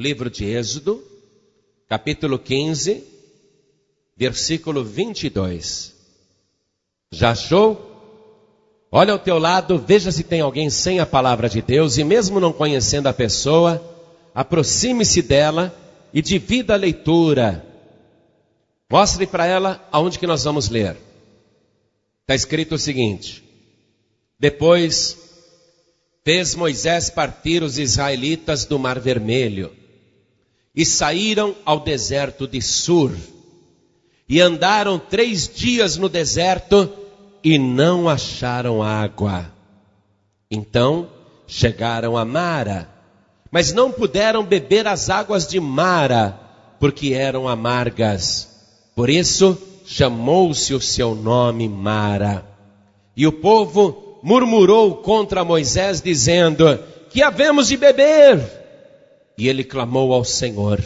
livro de Êxodo, capítulo 15, versículo 22. Já achou? Olha ao teu lado, veja se tem alguém sem a palavra de Deus, e mesmo não conhecendo a pessoa, aproxime-se dela e divida a leitura. Mostre para ela aonde que nós vamos ler. Está escrito o seguinte: depois fez Moisés partir os israelitas do Mar Vermelho, e saíram ao deserto de Sur, e andaram 3 dias no deserto, e não acharam água. Então chegaram a Mara, mas não puderam beber as águas de Mara, porque eram amargas. Por isso chamou-se o seu nome Mara. E o povo murmurou contra Moisés, dizendo: que havemos de beber? E ele clamou ao Senhor.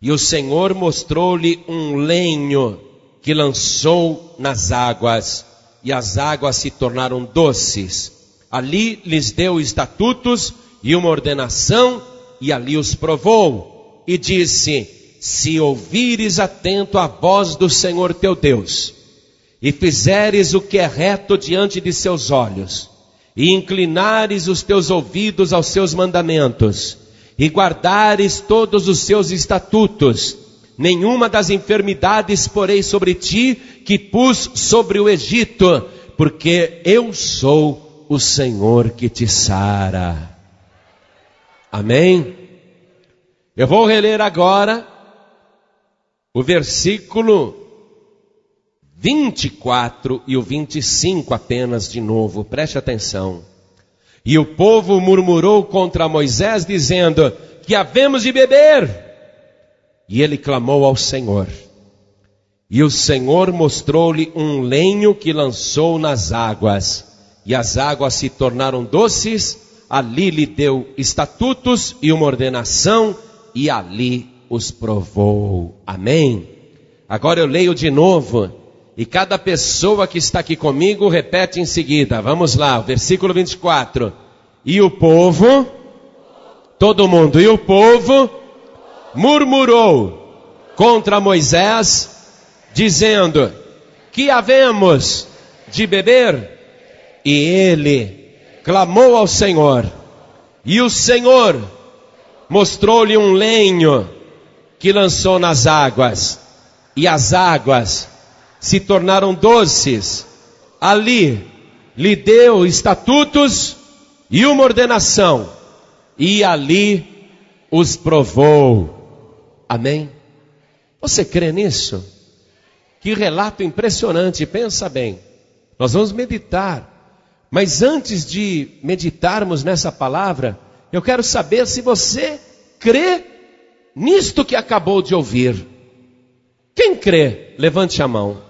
E o Senhor mostrou-lhe um lenho que lançou nas águas, e as águas se tornaram doces. Ali lhes deu estatutos e uma ordenação, e ali os provou. E disse: se ouvires atento a voz do Senhor teu Deus, e fizeres o que é reto diante de seus olhos, e inclinares os teus ouvidos aos seus mandamentos, e guardares todos os seus estatutos, nenhuma das enfermidades porei sobre ti, que pus sobre o Egito, porque eu sou o Senhor que te sara. Amém? Eu vou reler agora o versículo 24 e o 25 apenas de novo, preste atenção. E o povo murmurou contra Moisés, dizendo: que havemos de beber? E ele clamou ao Senhor. E o Senhor mostrou-lhe um lenho que lançou nas águas, e as águas se tornaram doces. Ali lhe deu estatutos e uma ordenação, e ali os provou. Amém? Agora eu leio de novo, e cada pessoa que está aqui comigo repete em seguida. Vamos lá, versículo 24. E o povo, todo mundo, e o povo murmurou contra Moisés, dizendo: que havemos de beber? E ele clamou ao Senhor, e o Senhor mostrou-lhe um lenho que lançou nas águas, e as águas se tornaram doces. Ali lhe deu estatutos e uma ordenação, e ali os provou. Amém? Você crê nisso? Que relato impressionante, pensa bem. Nós vamos meditar, mas antes de meditarmos nessa palavra, eu quero saber se você crê nisto que acabou de ouvir. Quem crê? Levante a mão.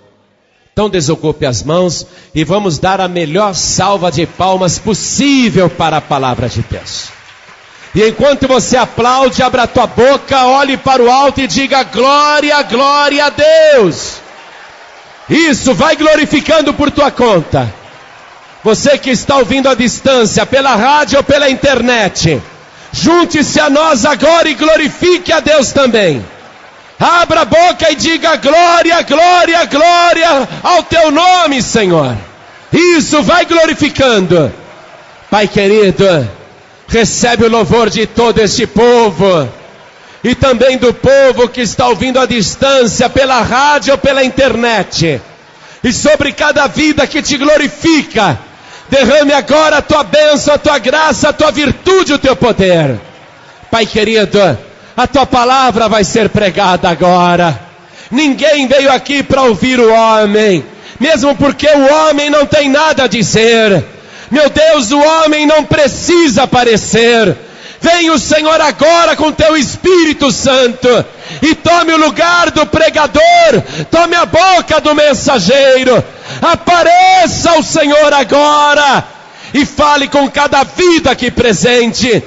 Então desocupe as mãos e vamos dar a melhor salva de palmas possível para a palavra de Deus. E enquanto você aplaude, abra a tua boca, olhe para o alto e diga: glória, glória a Deus. Isso, vai glorificando por tua conta. Você que está ouvindo à distância, pela rádio ou pela internet, junte-se a nós agora e glorifique a Deus também. Abra a boca e diga: glória, glória, glória ao teu nome, Senhor. Isso, vai glorificando. Pai querido, recebe o louvor de todo este povo, e também do povo que está ouvindo à distância, pela rádio ou pela internet. E sobre cada vida que te glorifica, derrame agora a tua bênção, a tua graça, a tua virtude, o teu poder. Pai querido, a tua palavra vai ser pregada agora. Ninguém veio aqui para ouvir o homem, mesmo porque o homem não tem nada a dizer. Meu Deus, o homem não precisa aparecer. Vem o Senhor agora com teu Espírito Santo e tome o lugar do pregador, tome a boca do mensageiro. Apareça o Senhor agora e fale com cada vida aqui presente.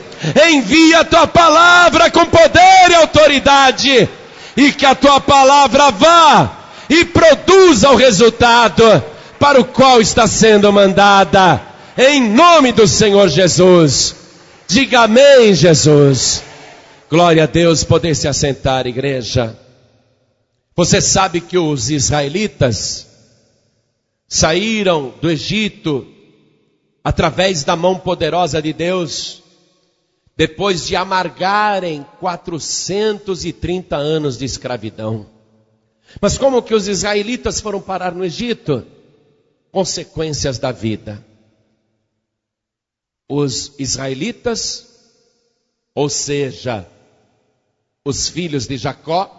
Envia a tua palavra com poder e autoridade, e que a tua palavra vá e produza o resultado para o qual está sendo mandada, em nome do Senhor Jesus. Diga amém, Jesus. Glória a Deus, poder se assentar, igreja. Você sabe que os israelitas saíram do Egito através da mão poderosa de Deus, depois de amargarem 430 anos de escravidão. Mas como que os israelitas foram parar no Egito? Consequências da vida. Os israelitas, ou seja, os filhos de Jacó,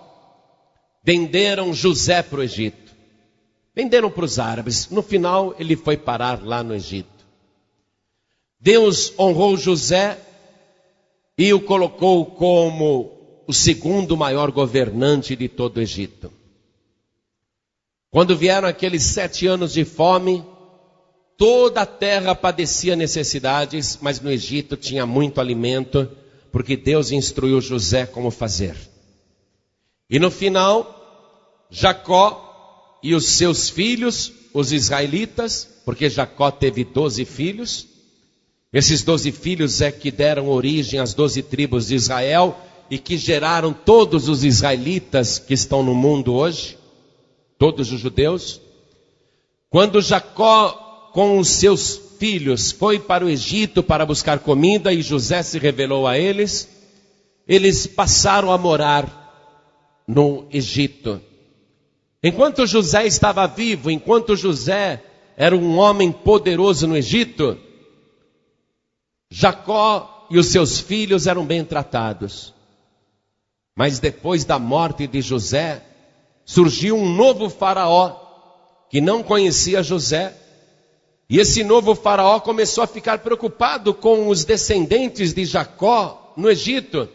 venderam José para o Egito. Venderam para os árabes. No final, ele foi parar lá no Egito. Deus honrou José e o colocou como o segundo maior governante de todo o Egito. Quando vieram aqueles 7 anos de fome, toda a terra padecia necessidades, mas no Egito tinha muito alimento, porque Deus instruiu José como fazer. E no final, Jacó e os seus filhos, os israelitas, porque Jacó teve 12 filhos, esses 12 filhos é que deram origem às 12 tribos de Israel e que geraram todos os israelitas que estão no mundo hoje, todos os judeus. Quando Jacó com os seus filhos foi para o Egito para buscar comida e José se revelou a eles, eles passaram a morar no Egito. Enquanto José estava vivo, enquanto José era um homem poderoso no Egito, Jacó e os seus filhos eram bem tratados. Mas depois da morte de José, surgiu um novo faraó que não conhecia José. E esse novo faraó começou a ficar preocupado com os descendentes de Jacó no Egito.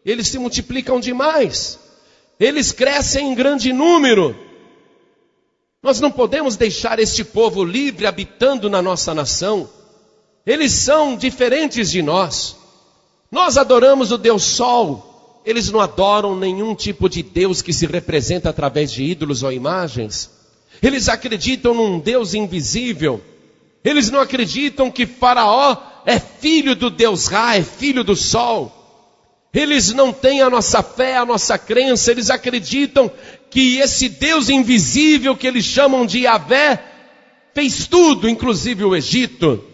Eles se multiplicam demais. Eles crescem em grande número. Nós não podemos deixar este povo livre habitando na nossa nação. Eles são diferentes de nós. Nós adoramos o Deus Sol. Eles não adoram nenhum tipo de Deus que se representa através de ídolos ou imagens. Eles acreditam num Deus invisível. Eles não acreditam que Faraó é filho do Deus Ra, é filho do Sol. Eles não têm a nossa fé, a nossa crença. Eles acreditam que esse Deus invisível que eles chamam de Yahvé fez tudo, inclusive o Egito.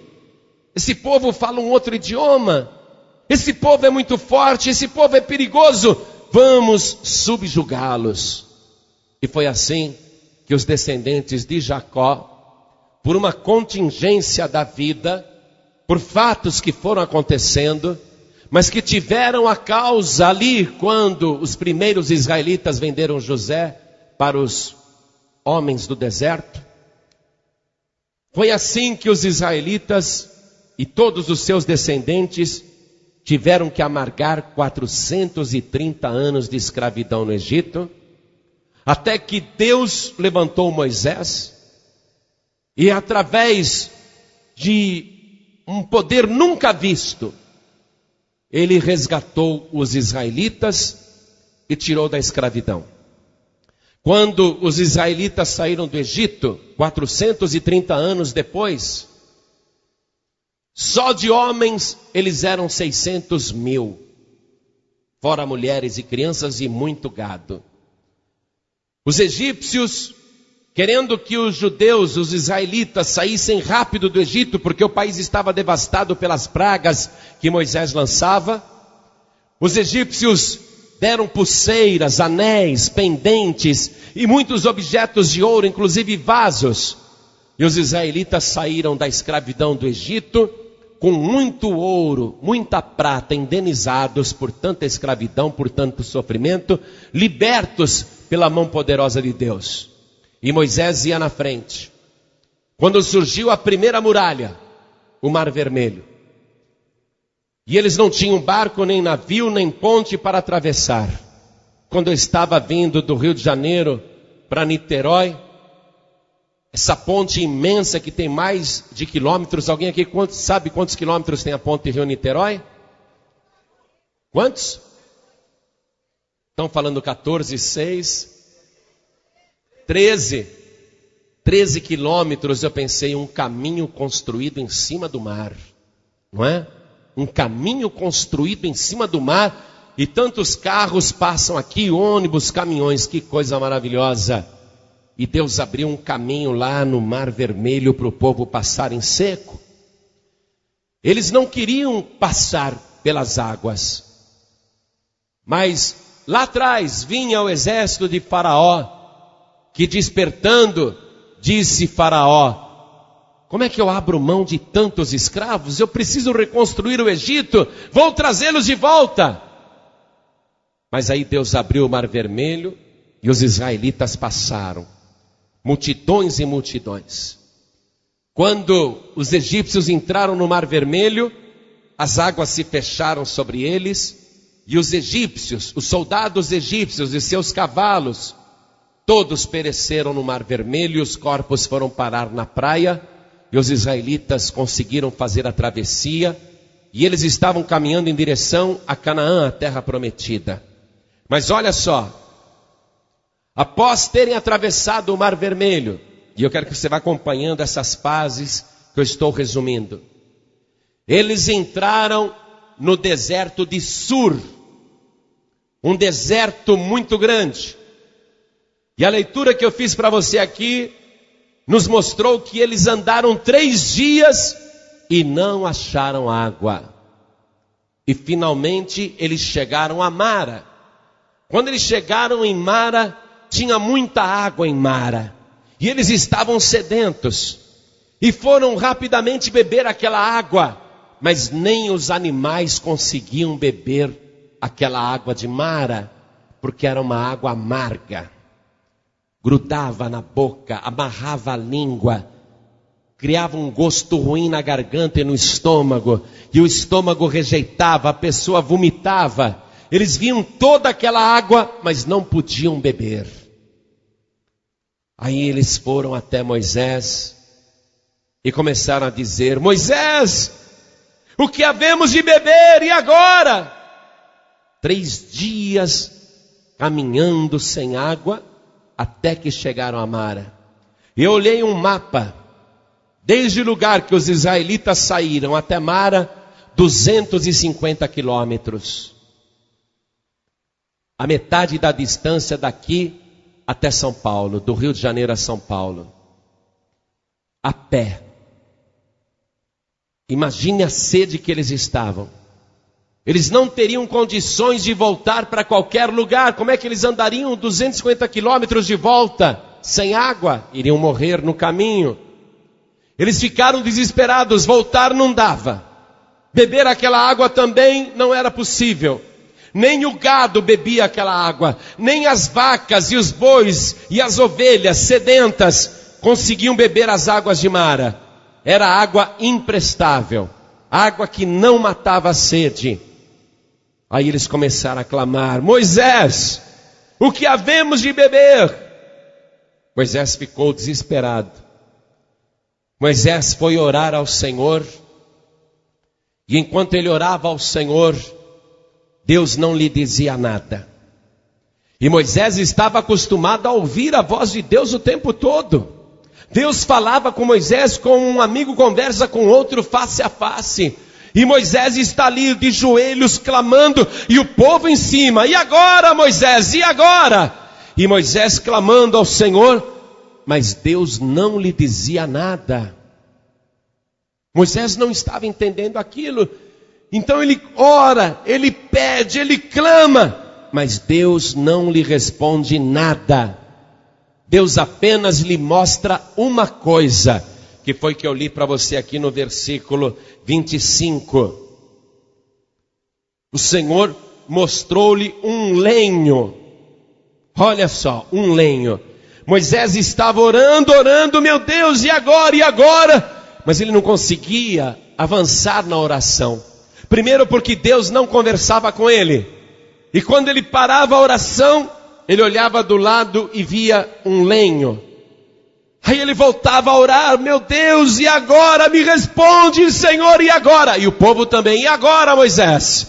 Esse povo fala um outro idioma. Esse povo é muito forte, esse povo é perigoso. Vamos subjugá-los. E foi assim que os descendentes de Jacó, por uma contingência da vida, por fatos que foram acontecendo, mas que tiveram a causa ali quando os primeiros israelitas venderam José para os homens do deserto. Foi assim que os israelitas e todos os seus descendentes tiveram que amargar 430 anos de escravidão no Egito, até que Deus levantou Moisés, e através de um poder nunca visto, ele resgatou os israelitas e tirou da escravidão. Quando os israelitas saíram do Egito, 430 anos depois, só de homens eles eram 600 mil, fora mulheres e crianças e muito gado. Os egípcios, querendo que os judeus, os israelitas, saíssem rápido do Egito, porque o país estava devastado pelas pragas que Moisés lançava, os egípcios deram pulseiras, anéis, pendentes e muitos objetos de ouro, inclusive vasos. E os israelitas saíram da escravidão do Egito com muito ouro, muita prata, indenizados por tanta escravidão, por tanto sofrimento, libertos pela mão poderosa de Deus. E Moisés ia na frente. Quando surgiu a primeira muralha, o Mar Vermelho, e eles não tinham barco, nem navio, nem ponte para atravessar. Quando eu estava vindo do Rio de Janeiro para Niterói, essa ponte imensa que tem mais de quilômetros, alguém aqui sabe quantos quilômetros tem a ponte Rio-Niterói? Quantos? Estão falando 14,6, 13 quilômetros. Eu pensei, um caminho construído em cima do mar, não é? Um caminho construído em cima do mar, e tantos carros passam aqui, ônibus, caminhões, que coisa maravilhosa. E Deus abriu um caminho lá no Mar Vermelho para o povo passar em seco. Eles não queriam passar pelas águas, mas lá atrás vinha o exército de Faraó, que despertando, disse Faraó: como é que eu abro mão de tantos escravos? Eu preciso reconstruir o Egito, vou trazê-los de volta. Mas aí Deus abriu o Mar Vermelho e os israelitas passaram, multidões e multidões. Quando os egípcios entraram no Mar Vermelho, as águas se fecharam sobre eles, e os egípcios, os soldados egípcios e seus cavalos, todos pereceram no Mar Vermelho, e os corpos foram parar na praia, e os israelitas conseguiram fazer a travessia, e eles estavam caminhando em direção a Canaã, a terra prometida. Mas olha só, após terem atravessado o Mar Vermelho, e eu quero que você vá acompanhando essas fases que eu estou resumindo, eles entraram no deserto de Sur, um deserto muito grande. E a leitura que eu fiz para você aqui nos mostrou que eles andaram 3 dias e não acharam água. E finalmente eles chegaram a Mara. Quando eles chegaram em Mara, tinha muita água em Mara. E eles estavam sedentos. E foram rapidamente beber aquela água. Mas nem os animais conseguiam beber aquela água de Mara, porque era uma água amarga. Grudava na boca, amarrava a língua, criava um gosto ruim na garganta e no estômago, e o estômago rejeitava, a pessoa vomitava. Eles viam toda aquela água, mas não podiam beber. Aí eles foram até Moisés e começaram a dizer: Moisés, o que havemos de beber e agora? 3 dias caminhando sem água, até que chegaram a Mara. Eu olhei um mapa, desde o lugar que os israelitas saíram até Mara, 250 quilômetros. A metade da distância daqui até São Paulo, do Rio de Janeiro a São Paulo. A pé. Imagine a sede que eles estavam. Eles não teriam condições de voltar para qualquer lugar. Como é que eles andariam 250 quilômetros de volta sem água? Iriam morrer no caminho. Eles ficaram desesperados, voltar não dava. Beber aquela água também não era possível. Nem o gado bebia aquela água, nem as vacas e os bois e as ovelhas sedentas conseguiam beber as águas de Mara. Era água imprestável, água que não matava a sede. Aí eles começaram a clamar: Moisés, o que havemos de beber? Moisés ficou desesperado. Moisés foi orar ao Senhor, e enquanto ele orava ao Senhor, Deus não lhe dizia nada. E Moisés estava acostumado a ouvir a voz de Deus o tempo todo. Deus falava com Moisés como um amigo conversa com outro face a face. E Moisés está ali de joelhos clamando, e o povo em cima: e agora, Moisés, e agora? E Moisés clamando ao Senhor, mas Deus não lhe dizia nada. Moisés não estava entendendo aquilo. Então ele ora, ele pede, ele clama, mas Deus não lhe responde nada. Deus apenas lhe mostra uma coisa, que foi que eu li para você aqui no versículo 25. O Senhor mostrou-lhe um lenho. Olha só, um lenho. Moisés estava orando, meu Deus, e agora, e agora? Mas ele não conseguia avançar na oração. Primeiro porque Deus não conversava com ele. E quando ele parava a oração, ele olhava do lado e via um lenho. Aí ele voltava a orar: meu Deus, e agora? Me responde, Senhor, e agora? E o povo também: e agora, Moisés?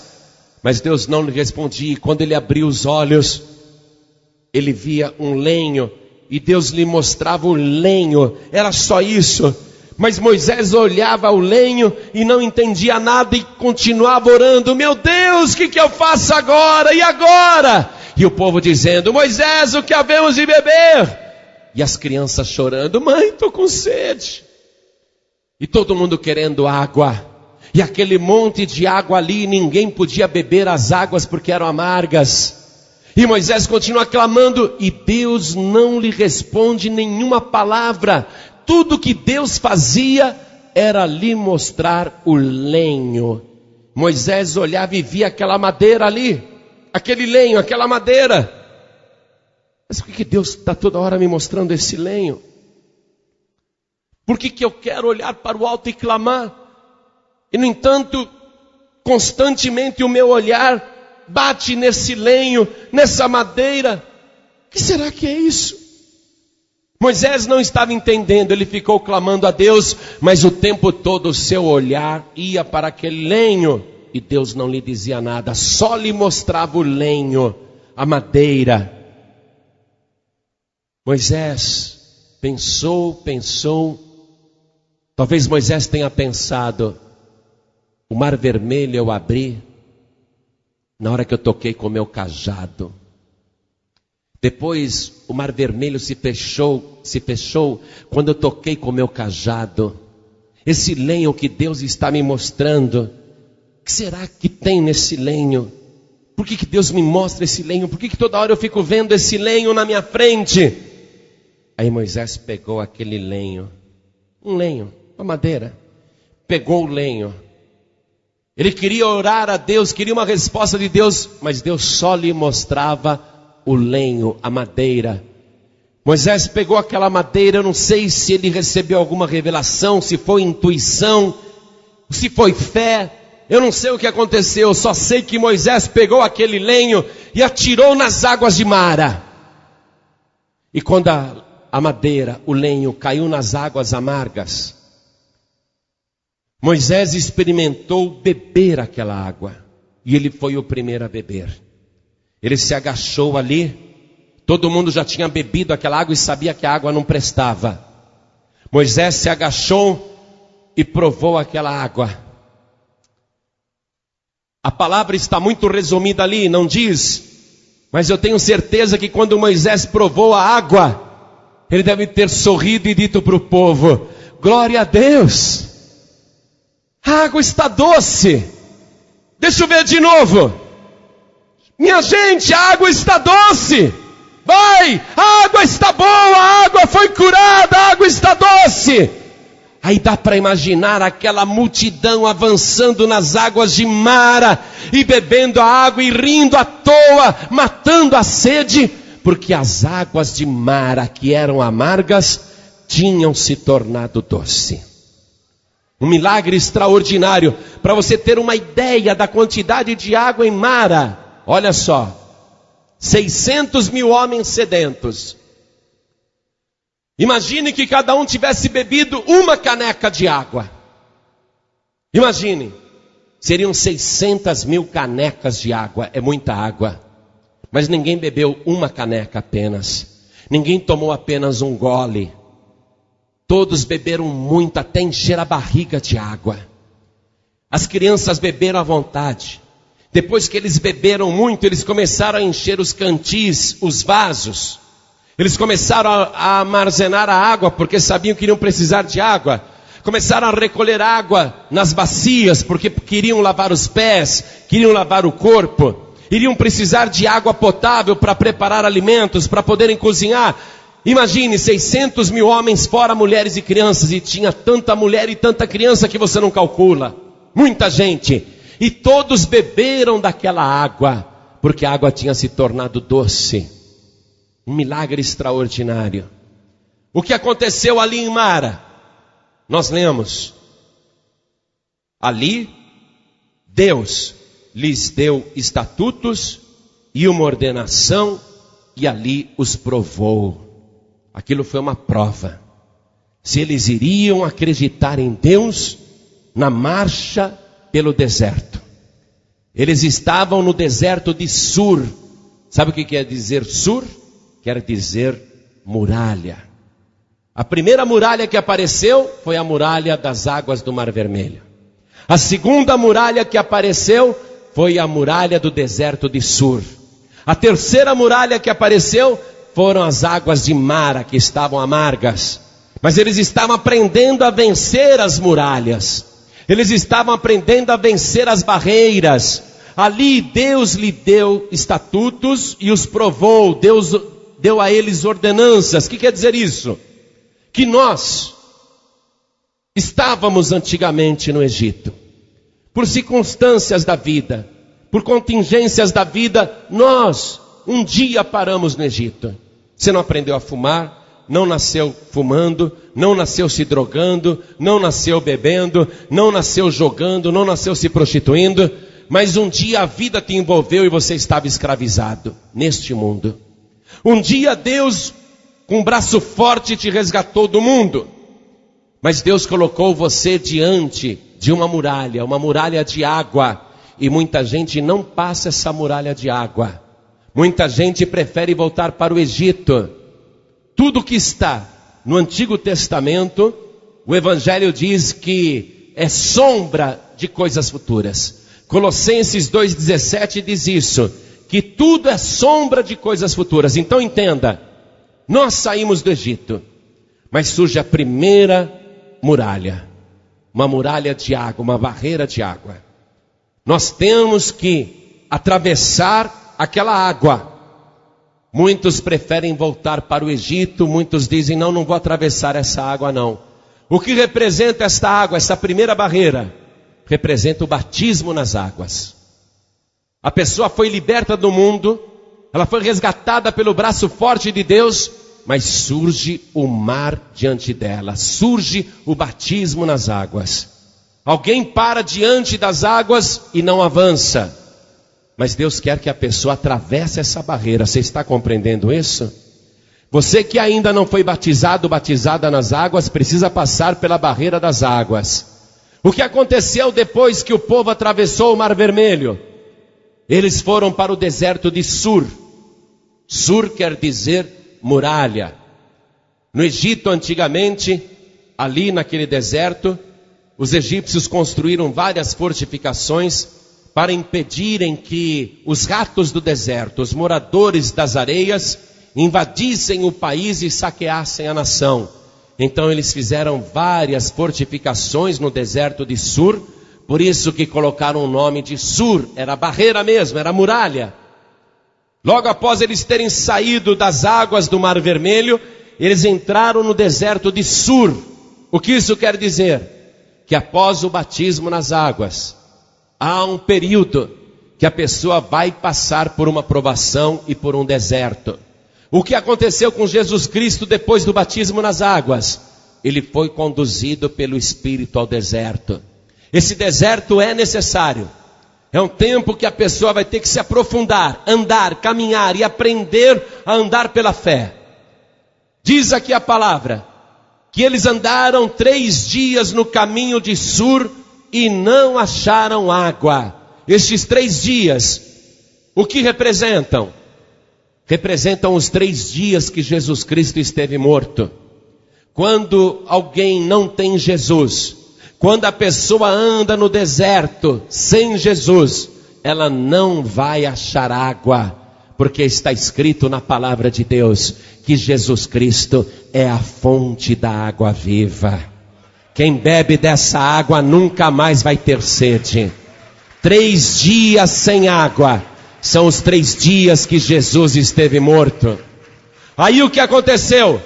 Mas Deus não lhe respondia. E quando ele abriu os olhos, ele via um lenho, e Deus lhe mostrava o lenho. Era só isso. Mas Moisés olhava o lenho e não entendia nada e continuava orando: meu Deus, o que eu faço agora? E agora? E o povo dizendo: Moisés, o que havemos de beber? E as crianças chorando: mãe, estou com sede. E todo mundo querendo água. E aquele monte de água ali, ninguém podia beber as águas porque eram amargas. E Moisés continua clamando e Deus não lhe responde nenhuma palavra. Tudo que Deus fazia era lhe mostrar o lenho. Moisés olhava e via aquela madeira ali, aquele lenho, aquela madeira. Mas por que Deus está toda hora me mostrando esse lenho? Por que eu quero olhar para o alto e clamar? E no entanto, constantemente o meu olhar bate nesse lenho, nessa madeira. O que será que é isso? Moisés não estava entendendo, ele ficou clamando a Deus, mas o tempo todo o seu olhar ia para aquele lenho, e Deus não lhe dizia nada, só lhe mostrava o lenho, a madeira. Moisés pensou, talvez Moisés tenha pensado: o mar vermelho eu abri na hora que eu toquei com o meu cajado. Depois o mar vermelho se fechou quando eu toquei com o meu cajado. Esse lenho que Deus está me mostrando, o que será que tem nesse lenho? Por que Deus me mostra esse lenho? Por que toda hora eu fico vendo esse lenho na minha frente? Aí Moisés pegou aquele lenho, uma madeira, pegou o lenho. Ele queria orar a Deus, queria uma resposta de Deus, mas Deus só lhe mostrava o lenho, a madeira. Moisés pegou aquela madeira, eu não sei se ele recebeu alguma revelação, se foi intuição, se foi fé, eu não sei o que aconteceu, só sei que Moisés pegou aquele lenho e atirou nas águas de Mara. E quando a madeira, o lenho caiu nas águas amargas, Moisés experimentou beber aquela água, e ele foi o primeiro a beber. Ele se agachou ali, todo mundo já tinha bebido aquela água e sabia que a água não prestava. Moisés se agachou e provou aquela água. A palavra está muito resumida ali, não diz, mas eu tenho certeza que quando Moisés provou a água, ele deve ter sorrido e dito para o povo: glória a Deus, a água está doce. Deixa eu ver de novo. Minha gente, a água está doce. Vai, a água está boa, a água foi curada, a água está doce. Aí dá para imaginar aquela multidão avançando nas águas de Mara e bebendo a água e rindo à toa, matando a sede, porque as águas de Mara, que eram amargas, tinham se tornado doce. Um milagre extraordinário, para você ter uma ideia da quantidade de água em Mara. Olha só, 600 mil homens sedentos. Imagine que cada um tivesse bebido uma caneca de água. Imagine, seriam 600 mil canecas de água, é muita água. Mas ninguém bebeu uma caneca apenas, ninguém tomou apenas um gole. Todos beberam muito, até encher a barriga de água. As crianças beberam à vontade. Depois que eles beberam muito, eles começaram a encher os cantis, os vasos. Eles começaram a armazenar a água, porque sabiam que iriam precisar de água. Começaram a recolher água nas bacias, porque queriam lavar os pés, queriam lavar o corpo. Iriam precisar de água potável para preparar alimentos, para poderem cozinhar. Imagine, 600 mil homens, fora mulheres e crianças. E tinha tanta mulher e tanta criança que você não calcula. Muita gente. E todos beberam daquela água, porque a água tinha se tornado doce. Um milagre extraordinário. O que aconteceu ali em Mara? Nós lemos. Ali, Deus lhes deu estatutos e uma ordenação, e ali os provou. Aquilo foi uma prova. Se eles iriam acreditar em Deus na marcha pelo deserto. Eles estavam no deserto de Sur. Sabe o que quer dizer Sur? Quer dizer muralha. A primeira muralha que apareceu foi a muralha das águas do Mar Vermelho. A segunda muralha que apareceu foi a muralha do deserto de Sur. A terceira muralha que apareceu foram as águas de Mara, que estavam amargas. Mas eles estavam aprendendo a vencer as muralhas. Eles estavam aprendendo a vencer as barreiras. Ali Deus lhe deu estatutos e os provou. Deus deu a eles ordenanças. O que quer dizer isso? Que nós estávamos antigamente no Egito. Por circunstâncias da vida, por contingências da vida, nós um dia paramos no Egito. Você não aprendeu a fumar, não nasceu fumando, não nasceu se drogando, não nasceu bebendo, não nasceu jogando, não nasceu se prostituindo, mas um dia a vida te envolveu e você estava escravizado neste mundo. Um dia Deus, com um braço forte, te resgatou do mundo, mas Deus colocou você diante de uma muralha de água, e muita gente não passa essa muralha de água. Muita gente prefere voltar para o Egito. Tudo que está no Antigo Testamento, o Evangelho diz que é sombra de coisas futuras. Colossenses 2,17 diz isso, que tudo é sombra de coisas futuras. Então entenda, nós saímos do Egito, mas surge a primeira muralha, uma muralha de água, uma barreira de água. Nós temos que atravessar aquela água. Muitos preferem voltar para o Egito, muitos dizem, não vou atravessar essa água não. O que representa esta água, essa primeira barreira? Representa o batismo nas águas. A pessoa foi liberta do mundo, ela foi resgatada pelo braço forte de Deus, mas surge o mar diante dela, surge o batismo nas águas. Alguém para diante das águas e não avança. Mas Deus quer que a pessoa atravesse essa barreira. Você está compreendendo isso? Você que ainda não foi batizado, batizada nas águas, precisa passar pela barreira das águas. O que aconteceu depois que o povo atravessou o Mar Vermelho? Eles foram para o deserto de Sur. Sur quer dizer muralha. No Egito antigamente, ali naquele deserto, os egípcios construíram várias fortificações para impedirem que os ratos do deserto, os moradores das areias, invadissem o país e saqueassem a nação. Então eles fizeram várias fortificações no deserto de Sur, por isso que colocaram o nome de Sur, era barreira mesmo, era muralha. Logo após eles terem saído das águas do Mar Vermelho, eles entraram no deserto de Sur. O que isso quer dizer? Que após o batismo nas águas, há um período que a pessoa vai passar por uma provação e por um deserto. O que aconteceu com Jesus Cristo depois do batismo nas águas? Ele foi conduzido pelo Espírito ao deserto. Esse deserto é necessário. É um tempo que a pessoa vai ter que se aprofundar, andar, caminhar e aprender a andar pela fé. Diz aqui a palavra, que eles andaram 3 dias no caminho de Sur e não acharam água. Estes 3 dias, o que representam? Representam os 3 dias que Jesus Cristo esteve morto. Quando alguém não tem Jesus, quando a pessoa anda no deserto sem Jesus, ela não vai achar água, porque está escrito na palavra de Deus que Jesus Cristo é a fonte da água viva. Quem bebe dessa água nunca mais vai ter sede. 3 dias sem água são os 3 dias que Jesus esteve morto. Aí o que aconteceu?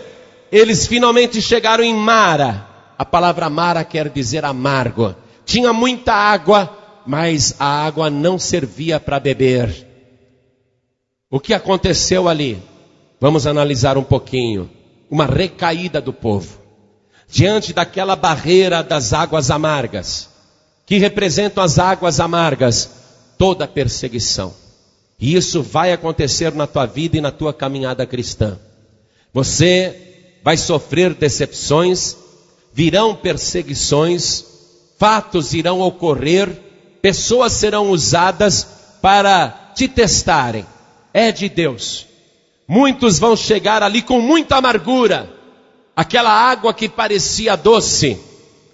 Eles finalmente chegaram em Mara. A palavra Mara quer dizer amargo. Tinha muita água, mas a água não servia para beber. O que aconteceu ali? Vamos analisar um pouquinho. Uma recaída do povo. Diante daquela barreira das águas amargas, que representam as águas amargas, toda perseguição. E isso vai acontecer na tua vida e na tua caminhada cristã. Você vai sofrer decepções, virão perseguições, fatos irão ocorrer, pessoas serão usadas para te testarem. É de Deus. Muitos vão chegar ali com muita amargura, aquela água que parecia doce,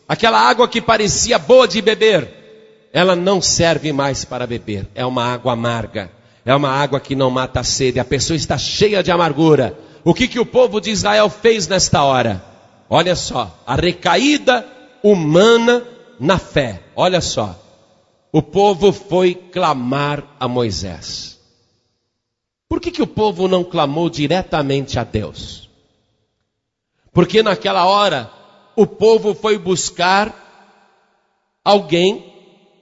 aquela água que parecia boa de beber, ela não serve mais para beber. É uma água amarga, é uma água que não mata a sede. A pessoa está cheia de amargura. O que o povo de Israel fez nesta hora? Olha só, a recaída humana na fé. Olha só, o povo foi clamar a Moisés. Por que o povo não clamou diretamente a Deus? Porque naquela hora o povo foi buscar alguém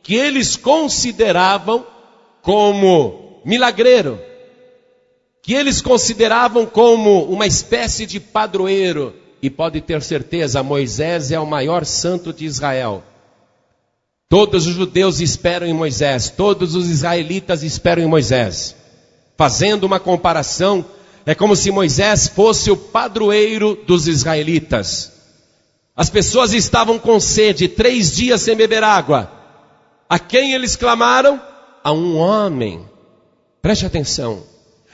que eles consideravam como milagreiro, que eles consideravam como uma espécie de padroeiro. E pode ter certeza, Moisés é o maior santo de Israel. Todos os judeus esperam em Moisés, todos os israelitas esperam em Moisés. Fazendo uma comparação, é como se Moisés fosse o padroeiro dos israelitas. As pessoas estavam com sede, 3 dias sem beber água. A quem eles clamaram? A um homem. Preste atenção.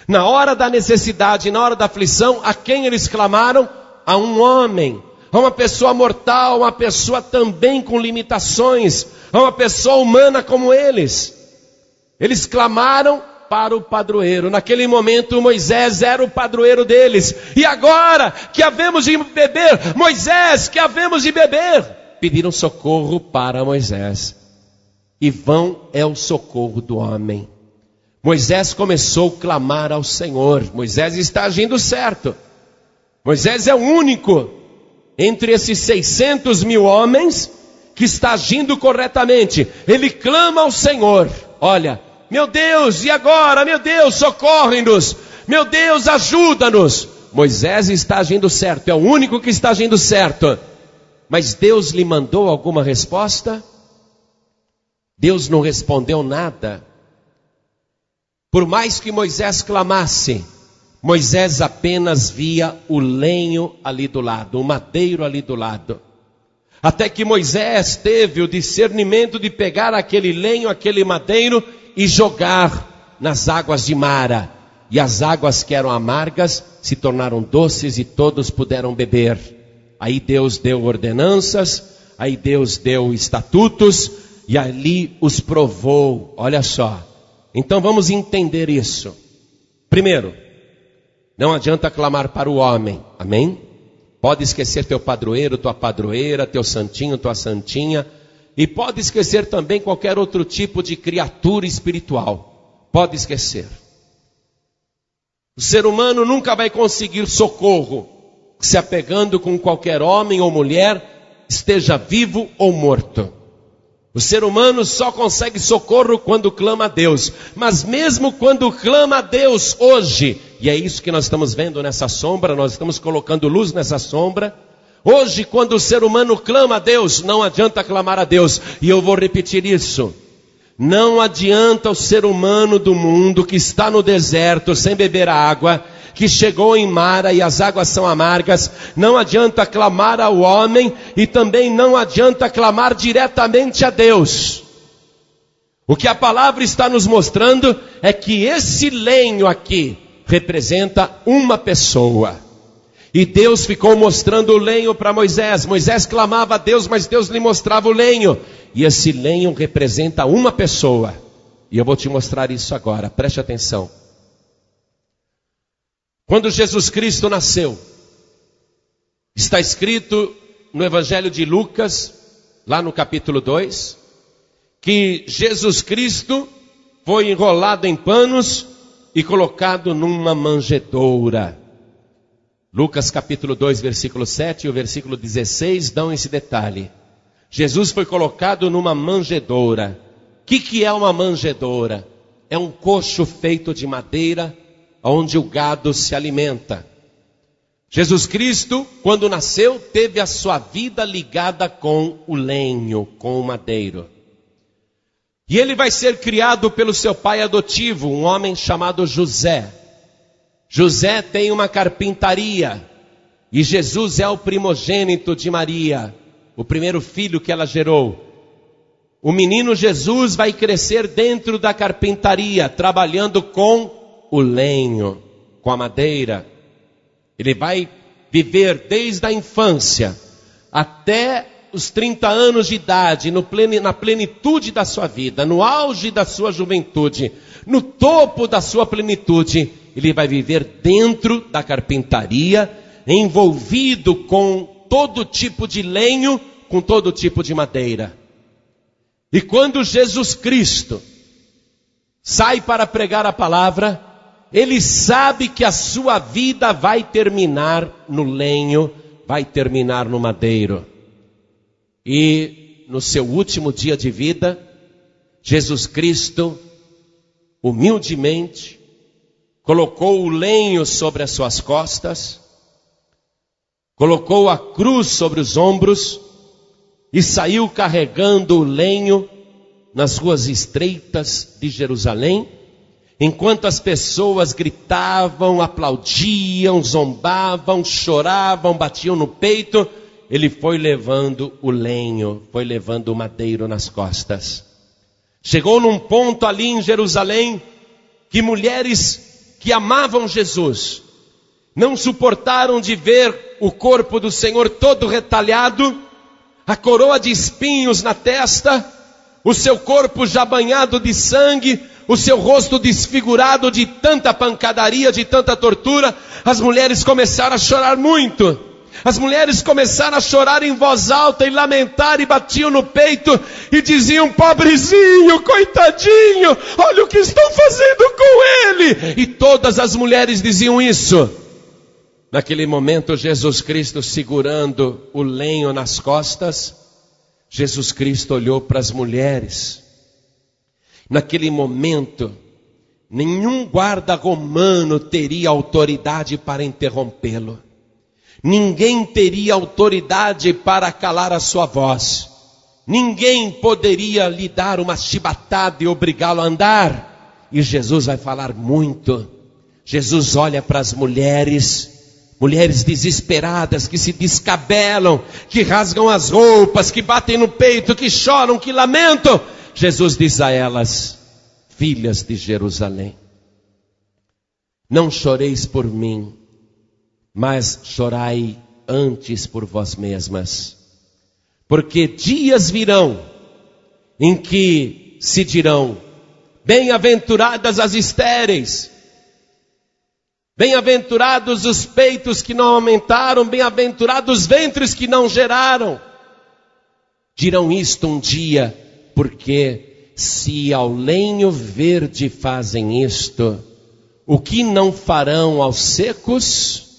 Na hora da necessidade, na hora da aflição, a quem eles clamaram? A um homem. A uma pessoa mortal, uma pessoa também com limitações, a uma pessoa humana como eles. Eles clamaram para o padroeiro. Naquele momento Moisés era o padroeiro deles. E agora que havemos de beber, Moisés, que havemos de beber, pediram socorro para Moisés. E vão é o socorro do homem. Moisés começou a clamar ao Senhor. Moisés está agindo certo. Moisés é o único entre esses 600 mil homens que está agindo corretamente. Ele clama ao Senhor. Olha, meu Deus, e agora? Meu Deus, socorre-nos. Meu Deus, ajuda-nos. Moisés está agindo certo, é o único que está agindo certo. Mas Deus lhe mandou alguma resposta? Deus não respondeu nada. Por mais que Moisés clamasse, Moisés apenas via o lenho ali do lado, o madeiro ali do lado. Até que Moisés teve o discernimento de pegar aquele lenho, aquele madeiro e jogar nas águas de Mara. E as águas que eram amargas se tornaram doces e todos puderam beber. Aí Deus deu ordenanças, aí Deus deu estatutos e ali os provou. Olha só. Então vamos entender isso. Primeiro, não adianta clamar para o homem, amém? Pode esquecer teu padroeiro, tua padroeira, teu santinho, tua santinha. E pode esquecer também qualquer outro tipo de criatura espiritual. Pode esquecer. O ser humano nunca vai conseguir socorro se apegando com qualquer homem ou mulher, esteja vivo ou morto. O ser humano só consegue socorro quando clama a Deus. Mas mesmo quando clama a Deus hoje, e é isso que nós estamos vendo nessa sombra, nós estamos colocando luz nessa sombra. Hoje, quando o ser humano clama a Deus, não adianta clamar a Deus. E eu vou repetir isso. Não adianta o ser humano do mundo que está no deserto sem beber água, que chegou em Mara e as águas são amargas, não adianta clamar ao homem e também não adianta clamar diretamente a Deus. O que a palavra está nos mostrando é que esse lenho aqui representa uma pessoa. E Deus ficou mostrando o lenho para Moisés. Moisés clamava a Deus, mas Deus lhe mostrava o lenho. E esse lenho representa uma pessoa. E eu vou te mostrar isso agora, preste atenção. Quando Jesus Cristo nasceu, está escrito no Evangelho de Lucas, lá no capítulo 2, que Jesus Cristo foi enrolado em panos e colocado numa manjedoura. Lucas capítulo 2, versículo 7 e o versículo 16 dão esse detalhe. Jesus foi colocado numa manjedoura. O que é uma manjedoura? É um coxo feito de madeira, onde o gado se alimenta. Jesus Cristo, quando nasceu, teve a sua vida ligada com o lenho, com o madeiro. E ele vai ser criado pelo seu pai adotivo, um homem chamado José. José tem uma carpintaria, e Jesus é o primogênito de Maria, o primeiro filho que ela gerou. O menino Jesus vai crescer dentro da carpintaria, trabalhando com o lenho, com a madeira. Ele vai viver desde a infância até os 30 anos de idade, na plenitude da sua vida, no auge da sua juventude, no topo da sua plenitude, ele vai viver dentro da carpintaria, envolvido com todo tipo de lenho, com todo tipo de madeira. E quando Jesus Cristo sai para pregar a palavra, ele sabe que a sua vida vai terminar no lenho, vai terminar no madeiro. E no seu último dia de vida, Jesus Cristo, humildemente, colocou o lenho sobre as suas costas, colocou a cruz sobre os ombros e saiu carregando o lenho nas ruas estreitas de Jerusalém, enquanto as pessoas gritavam, aplaudiam, zombavam, choravam, batiam no peito. Ele foi levando o lenho, foi levando o madeiro nas costas. Chegou num ponto ali em Jerusalém, que mulheres que amavam Jesus, não suportaram de ver o corpo do Senhor todo retalhado, a coroa de espinhos na testa, o seu corpo já banhado de sangue, o seu rosto desfigurado de tanta pancadaria, de tanta tortura. As mulheres começaram a chorar muito. As mulheres começaram a chorar em voz alta e lamentar e batiam no peito e diziam: pobrezinho, coitadinho, olha o que estão fazendo com ele. E todas as mulheres diziam isso. Naquele momento, Jesus Cristo segurando o lenho nas costas, Jesus Cristo olhou para as mulheres. Naquele momento, nenhum guarda romano teria autoridade para interrompê-lo. Ninguém teria autoridade para calar a sua voz. Ninguém poderia lhe dar uma chibatada e obrigá-lo a andar. E Jesus vai falar muito. Jesus olha para as mulheres desesperadas, que se descabelam, que rasgam as roupas, que batem no peito, que choram, que lamentam. Jesus diz a elas: filhas de Jerusalém, não choreis por mim, mas chorai antes por vós mesmas, porque dias virão em que se dirão: bem-aventuradas as estéreis, bem-aventurados os peitos que não aumentaram, bem-aventurados os ventres que não geraram. Dirão isto um dia, porque se ao lenho verde fazem isto, o que não farão aos secos?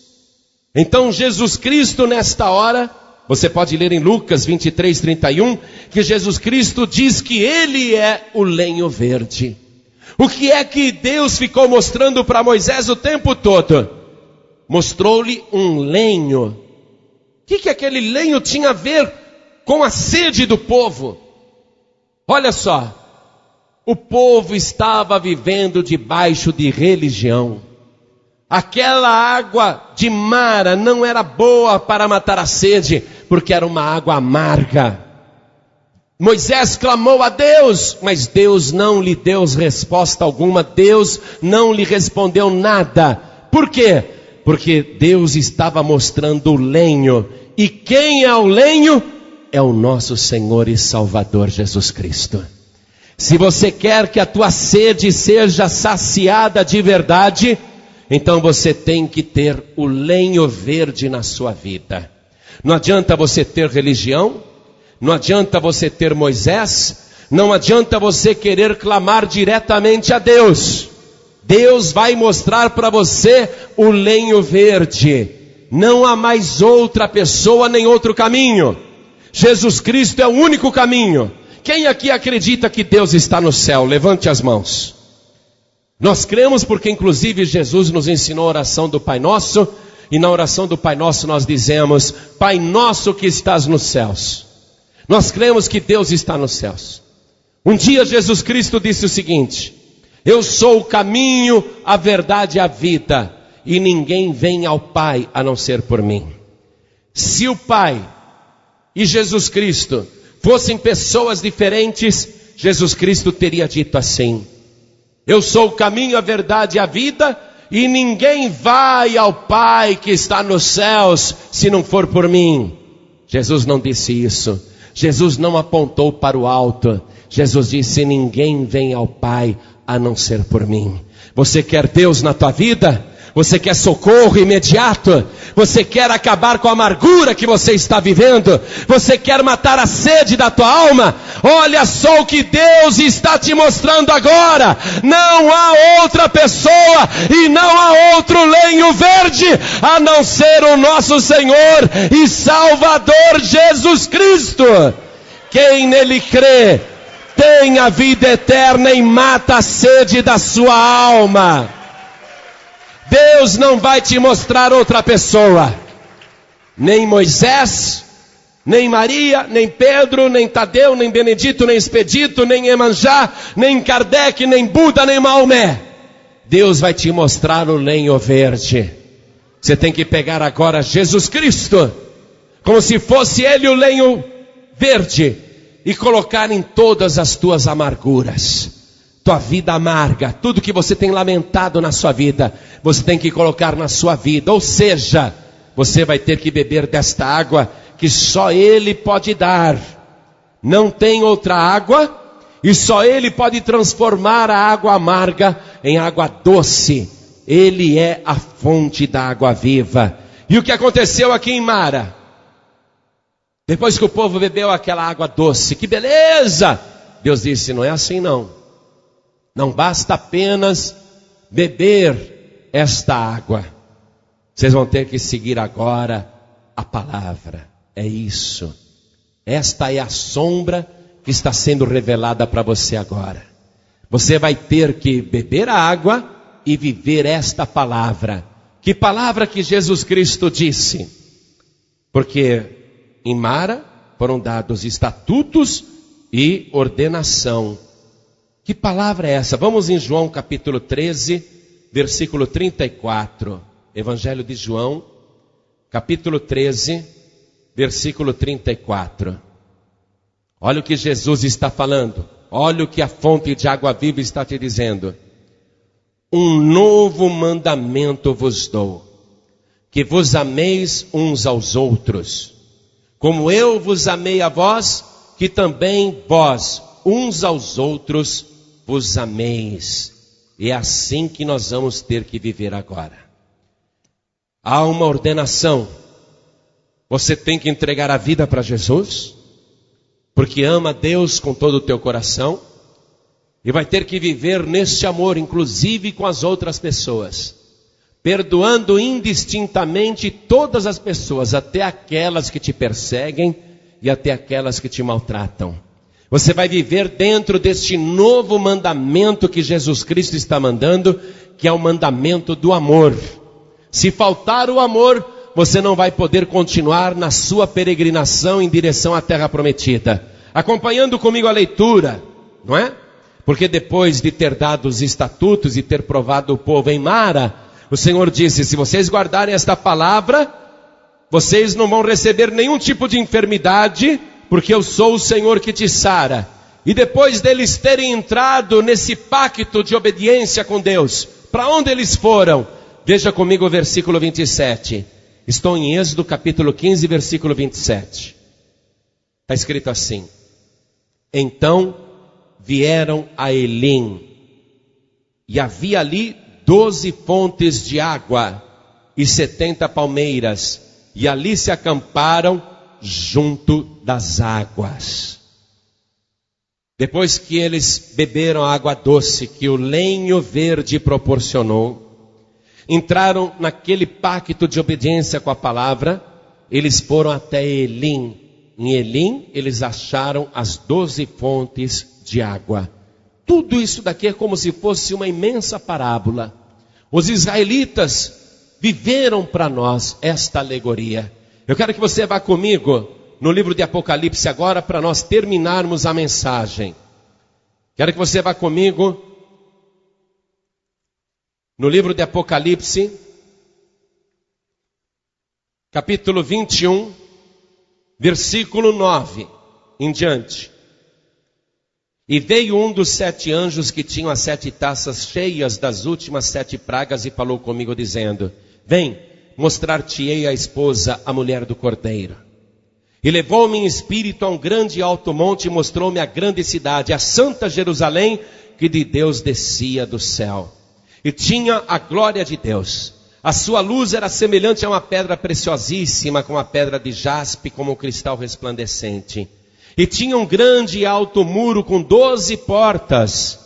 Então Jesus Cristo nesta hora, você pode ler em Lucas 23:31, que Jesus Cristo diz que Ele é o lenho verde. O que é que Deus ficou mostrando para Moisés o tempo todo? Mostrou-lhe um lenho. O que aquele lenho tinha a ver com a sede do povo? Olha só, o povo estava vivendo debaixo de religião. Aquela água de Mara não era boa para matar a sede, porque era uma água amarga. Moisés clamou a Deus, mas Deus não lhe deu resposta alguma. Deus não lhe respondeu nada. Por quê? Porque Deus estava mostrando o lenho. E quem é o lenho? É o nosso Senhor e Salvador Jesus Cristo. Se você quer que a tua sede seja saciada de verdade, então você tem que ter o lenho verde na sua vida. Não adianta você ter religião, não adianta você ter Moisés, não adianta você querer clamar diretamente a Deus. Deus vai mostrar para você o lenho verde. Não há mais outra pessoa nem outro caminho. Jesus Cristo é o único caminho. Quem aqui acredita que Deus está no céu? Levante as mãos. Nós cremos porque inclusive Jesus nos ensinou a oração do Pai Nosso. E na oração do Pai Nosso nós dizemos: Pai Nosso que estás nos céus. Nós cremos que Deus está nos céus. Um dia Jesus Cristo disse o seguinte: eu sou o caminho, a verdade e a vida, e ninguém vem ao Pai a não ser por mim. Se o Pai e Jesus Cristo fossem pessoas diferentes, Jesus Cristo teria dito assim: eu sou o caminho, a verdade e a vida, e ninguém vai ao Pai que está nos céus se não for por mim. Jesus não disse isso. Jesus não apontou para o alto. Jesus disse: ninguém vem ao Pai a não ser por mim. Você quer Deus na tua vida? Você quer socorro imediato? Você quer acabar com a amargura que você está vivendo? Você quer matar a sede da tua alma? Olha só o que Deus está te mostrando agora. Não há outra pessoa e não há outro lenho verde a não ser o nosso Senhor e Salvador Jesus Cristo. Quem nele crê tem a vida eterna e mata a sede da sua alma. Deus não vai te mostrar outra pessoa, nem Moisés, nem Maria, nem Pedro, nem Tadeu, nem Benedito, nem Expedito, nem Iemanjá, nem Kardec, nem Buda, nem Maomé. Deus vai te mostrar o lenho verde. Você tem que pegar agora Jesus Cristo, como se fosse Ele o lenho verde, e colocar em todas as tuas amarguras. Tua vida amarga, tudo que você tem lamentado na sua vida, você tem que colocar na sua vida. Ou seja, você vai ter que beber desta água que só Ele pode dar. Não tem outra água, e só Ele pode transformar a água amarga em água doce. Ele é a fonte da água viva. E o que aconteceu aqui em Mara? Depois que o povo bebeu aquela água doce, que beleza! Deus disse: não é assim não. Não basta apenas beber esta água. Vocês vão ter que seguir agora a palavra. É isso. Esta é a sombra que está sendo revelada para você agora. Você vai ter que beber a água e viver esta palavra. Que palavra que Jesus Cristo disse? Porque em Mara foram dados estatutos e ordenação. Que palavra é essa? Vamos em João capítulo 13, versículo 34. Evangelho de João, capítulo 13, versículo 34. Olha o que Jesus está falando. Olha o que a fonte de água viva está te dizendo. Um novo mandamento vos dou, que vos ameis uns aos outros, como eu vos amei a vós, que também vós uns aos outros vos ameis. É assim que nós vamos ter que viver agora. Há uma ordenação. Você tem que entregar a vida para Jesus, porque ama Deus com todo o teu coração, e vai ter que viver neste amor, inclusive com as outras pessoas, perdoando indistintamente todas as pessoas, até aquelas que te perseguem e até aquelas que te maltratam. Você vai viver dentro deste novo mandamento que Jesus Cristo está mandando, que é o mandamento do amor. Se faltar o amor, você não vai poder continuar na sua peregrinação em direção à terra prometida. Acompanhando comigo a leitura, não é? Porque depois de ter dado os estatutos e ter provado o povo em Mara, o Senhor disse: se vocês guardarem esta palavra, vocês não vão receber nenhum tipo de enfermidade, porque eu sou o Senhor que te sara. E depois deles terem entrado nesse pacto de obediência com Deus, para onde eles foram? Veja comigo o versículo 27. Estou em Êxodo capítulo 15, versículo 27. Está escrito assim: então vieram a Elim, e havia ali 12 fontes de água e 70 palmeiras, e ali se acamparam junto das águas. Depois que eles beberam a água doce que o lenho verde proporcionou, entraram naquele pacto de obediência com a palavra, eles foram até Elim. Em Elim eles acharam as 12 fontes de água. Tudo isso daqui é como se fosse uma imensa parábola. Os israelitas viveram para nós esta alegoria. Eu quero que você vá comigo no livro de Apocalipse agora, para nós terminarmos a mensagem. Quero que você vá comigo no livro de Apocalipse, capítulo 21, versículo 9 em diante. E veio um dos 7 anjos que tinham as 7 taças cheias das últimas 7 pragas e falou comigo dizendo: vem, mostrar-te-ei a esposa, a mulher do Cordeiro. E levou-me em espírito a um grande e alto monte e mostrou-me a grande cidade, a santa Jerusalém, que de Deus descia do céu. E tinha a glória de Deus. A sua luz era semelhante a uma pedra preciosíssima, como a pedra de jaspe, como um cristal resplandecente. E tinha um grande e alto muro com 12 portas.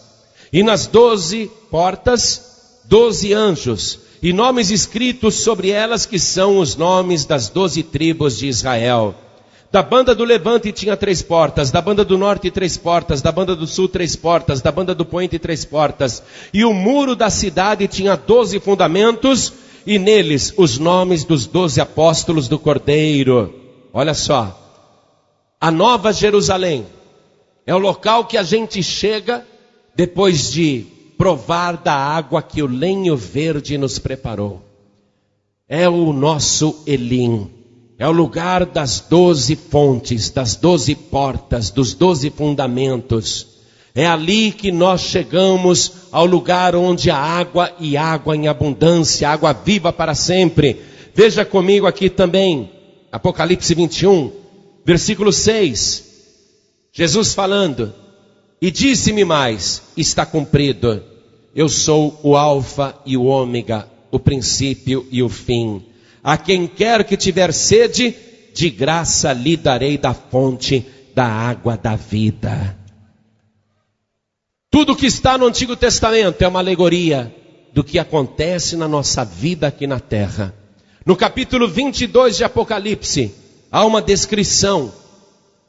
E nas 12 portas, 12 anjos. E nomes escritos sobre elas, que são os nomes das 12 tribos de Israel. Da banda do levante tinha 3 portas, da banda do norte 3 portas, da banda do sul 3 portas, da banda do poente 3 portas. E o muro da cidade tinha 12 fundamentos, e neles os nomes dos 12 apóstolos do Cordeiro. Olha só, a Nova Jerusalém é o local que a gente chega depois de provar da água que o lenho verde nos preparou. É o nosso Elim. É o lugar das 12 fontes, das 12 portas, dos 12 fundamentos. É ali que nós chegamos ao lugar onde há água e água em abundância, água viva para sempre. Veja comigo aqui também, Apocalipse 21, versículo 6. Jesus falando, e disse-me mais, está cumprido. Eu sou o Alfa e o Ômega, o princípio e o fim. A quem quer que tiver sede, de graça lhe darei da fonte da água da vida. Tudo que está no Antigo Testamento é uma alegoria do que acontece na nossa vida aqui na terra. No capítulo 22 de Apocalipse, há uma descrição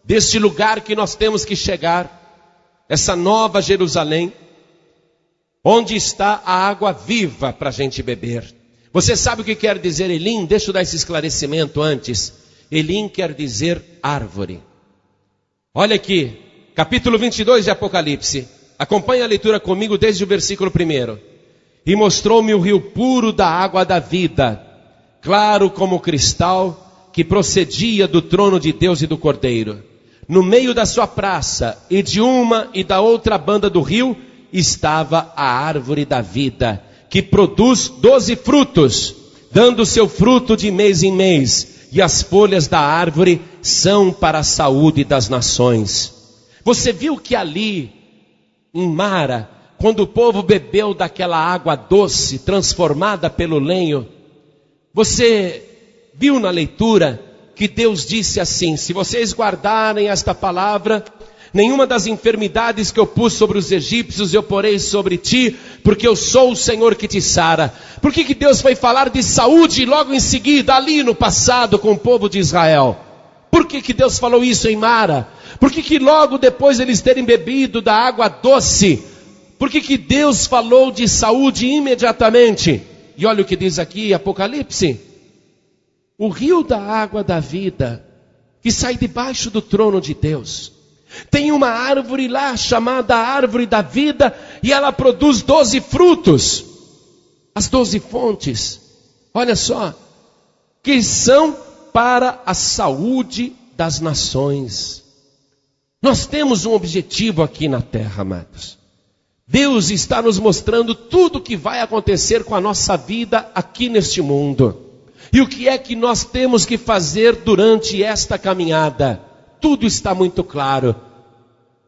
deste lugar que nós temos que chegar, essa nova Jerusalém, onde está a água viva para a gente beber. Você sabe o que quer dizer Elim? Deixa eu dar esse esclarecimento antes. Elim quer dizer árvore. Olha aqui, capítulo 22 de Apocalipse. Acompanhe a leitura comigo desde o versículo 1. E mostrou-me o rio puro da água da vida, claro como cristal, que procedia do trono de Deus e do Cordeiro. No meio da sua praça, e de uma e da outra banda do rio, estava a árvore da vida, que produz 12 frutos, dando seu fruto de mês em mês, e as folhas da árvore são para a saúde das nações. Você viu que ali, em Mara, quando o povo bebeu daquela água doce, transformada pelo lenho, você viu na leitura que Deus disse assim: se vocês guardarem esta palavra, nenhuma das enfermidades que eu pus sobre os egípcios eu porei sobre ti, porque eu sou o Senhor que te sara. Por que Deus foi falar de saúde logo em seguida, ali no passado, com o povo de Israel? Por que Deus falou isso em Mara? Por que logo depois eles terem bebido da água doce? Por que Deus falou de saúde imediatamente? E olha o que diz aqui Apocalipse: o rio da água da vida, que sai debaixo do trono de Deus. Tem uma árvore lá chamada árvore da vida, e ela produz 12 frutos. As 12 fontes, olha só, que são para a saúde das nações. Nós temos um objetivo aqui na terra, amados. Deus está nos mostrando tudo o que vai acontecer com a nossa vida aqui neste mundo. E o que é que nós temos que fazer durante esta caminhada? Tudo está muito claro,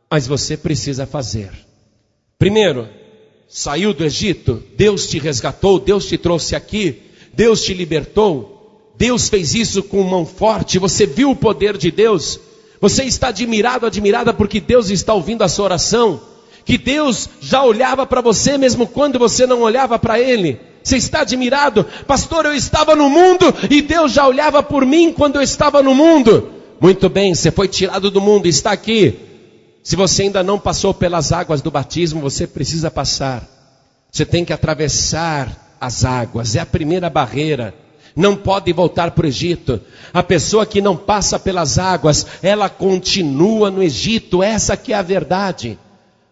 mas você precisa fazer. Primeiro, saiu do Egito, Deus te resgatou, Deus te trouxe aqui, Deus te libertou, Deus fez isso com mão forte, você viu o poder de Deus, você está admirado, admirada porque Deus está ouvindo a sua oração, que Deus já olhava para você mesmo quando você não olhava para Ele. Você está admirado? Pastor, eu estava no mundo e Deus já olhava por mim quando eu estava no mundo. Muito bem, você foi tirado do mundo e está aqui. Se você ainda não passou pelas águas do batismo, você precisa passar. Você tem que atravessar as águas, é a primeira barreira. Não pode voltar para o Egito. A pessoa que não passa pelas águas, ela continua no Egito, essa que é a verdade.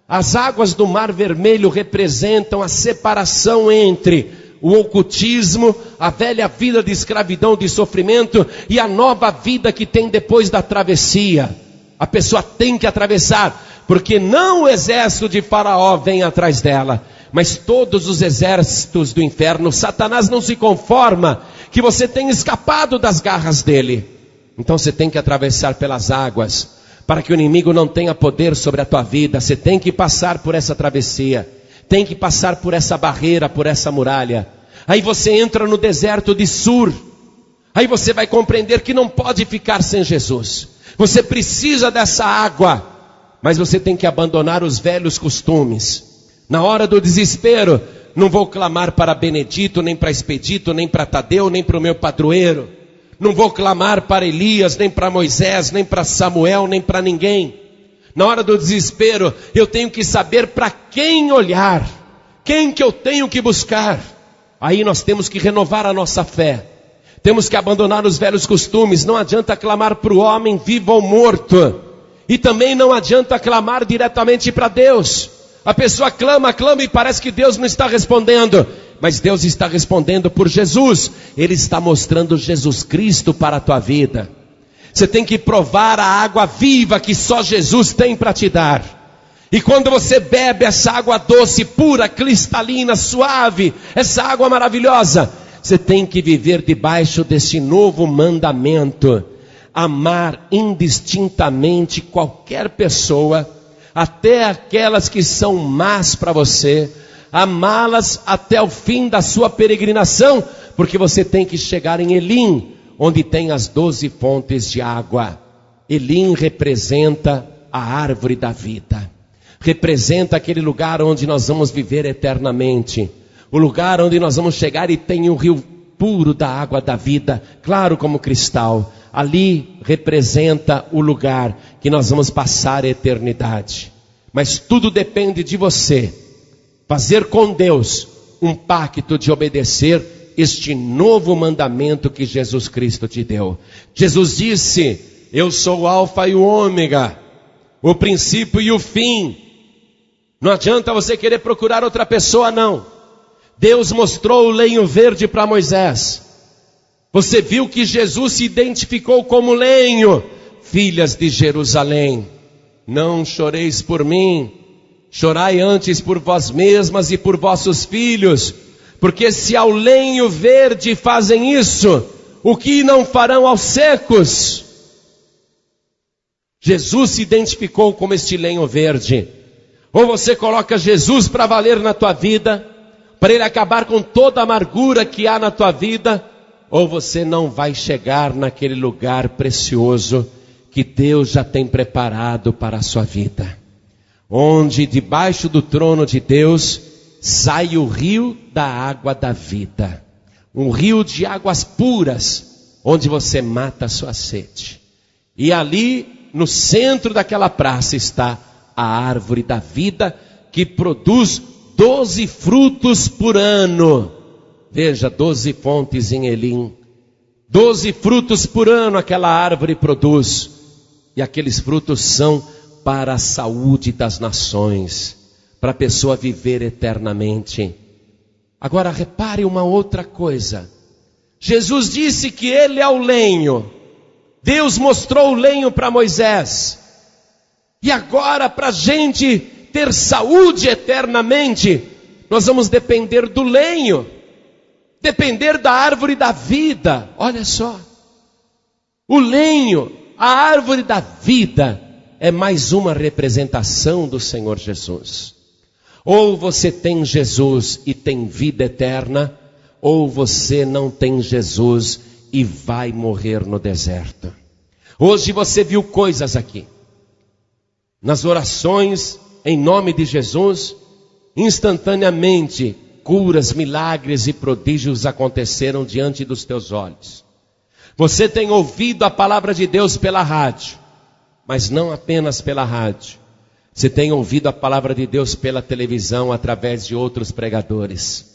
As águas do Mar Vermelho representam a separação entre o ocultismo, a velha vida de escravidão, de sofrimento, e a nova vida que tem depois da travessia. A pessoa tem que atravessar. porque não o exército de Faraó vem atrás dela, mas todos os exércitos do inferno. Satanás não se conforma que você tenha escapado das garras dele. Então você tem que atravessar pelas águas, para que o inimigo não tenha poder sobre a tua vida. Você tem que passar por essa travessia, tem que passar por essa barreira, por essa muralha. Aí você entra no deserto de Sur. Aí você vai compreender que não pode ficar sem Jesus. Você precisa dessa água, mas você tem que abandonar os velhos costumes. Na hora do desespero, não vou clamar para Benedito, nem para Expedito, nem para Tadeu, nem para o meu padroeiro. Não vou clamar para Elias, nem para Moisés, nem para Samuel, nem para ninguém. Na hora do desespero, eu tenho que saber para quem olhar, quem que eu tenho que buscar. Aí nós temos que renovar a nossa fé. Temos que abandonar os velhos costumes. Não adianta clamar para o homem vivo ou morto. E também não adianta clamar diretamente para Deus. A pessoa clama e parece que Deus não está respondendo. Mas Deus está respondendo por Jesus. Ele está mostrando Jesus Cristo para a tua vida. Você tem que provar a água viva que só Jesus tem para te dar. E quando você bebe essa água doce, pura, cristalina, suave, essa água maravilhosa, você tem que viver debaixo desse novo mandamento. Amar indistintamente qualquer pessoa, até aquelas que são más para você. Amá-las até o fim da sua peregrinação, porque você tem que chegar em Elim, onde tem as 12 fontes de água. Elim representa a árvore da vida. Representa aquele lugar onde nós vamos viver eternamente. O lugar onde nós vamos chegar e tem um rio puro da água da vida, claro como cristal. Ali representa o lugar que nós vamos passar a eternidade. Mas tudo depende de você. Fazer com Deus um pacto de obedecer este novo mandamento que Jesus Cristo te deu. Jesus disse: eu sou o alfa e o ômega, o princípio e o fim. Não adianta você querer procurar outra pessoa, não. Deus mostrou o lenho verde para Moisés. Você viu que Jesus se identificou como lenho. Filhas de Jerusalém, não choreis por mim, chorai antes por vós mesmas e por vossos filhos, porque se ao lenho verde fazem isso, o que não farão aos secos? Jesus se identificou como este lenho verde. Ou você coloca Jesus para valer na tua vida, para ele acabar com toda a amargura que há na tua vida, ou você não vai chegar naquele lugar precioso que Deus já tem preparado para a sua vida, onde debaixo do trono de Deus sai o rio da água da vida, um rio de águas puras, onde você mata a sua sede. E ali no centro daquela praça está a árvore da vida, que produz 12 frutos por ano. Veja, 12 fontes em Elim, 12 frutos por ano aquela árvore produz. E aqueles frutos são para a saúde das nações, para a pessoa viver eternamente. Agora repare uma outra coisa. Jesus disse que ele é o lenho. Deus mostrou o lenho para Moisés. E agora, para a gente ter saúde eternamente, nós vamos depender do lenho, depender da árvore da vida. Olha só, o lenho, a árvore da vida, é mais uma representação do Senhor Jesus. Ou você tem Jesus e tem vida eterna, ou você não tem Jesus e vai morrer no deserto. Hoje você viu coisas aqui, nas orações em nome de Jesus, instantaneamente curas, milagres e prodígios aconteceram diante dos teus olhos. Você tem ouvido a palavra de Deus pela rádio, mas não apenas pela rádio. Você tem ouvido a palavra de Deus pela televisão, através de outros pregadores.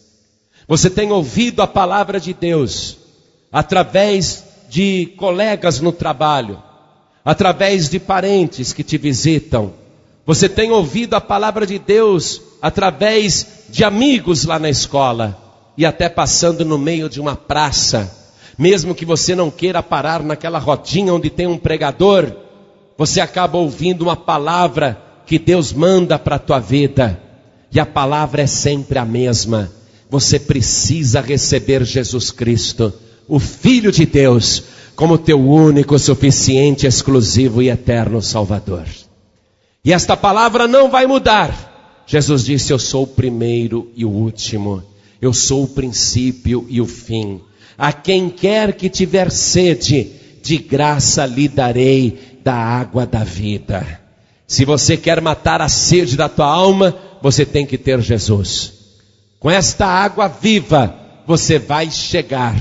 Você tem ouvido a palavra de Deus através de colegas no trabalho, através de parentes que te visitam. Você tem ouvido a palavra de Deus através de amigos lá na escola, e até passando no meio de uma praça. Mesmo que você não queira parar naquela rodinha onde tem um pregador, você acaba ouvindo uma palavra que Deus manda para a tua vida, e a palavra é sempre a mesma. Você precisa receber Jesus Cristo, o Filho de Deus, como teu único, suficiente, exclusivo e eterno Salvador. E esta palavra não vai mudar. Jesus disse: eu sou o primeiro e o último, eu sou o princípio e o fim. A quem quer que tiver sede, de graça lhe darei da água da vida. Se você quer matar a sede da tua alma, você tem que ter Jesus. Com esta água viva, você vai chegar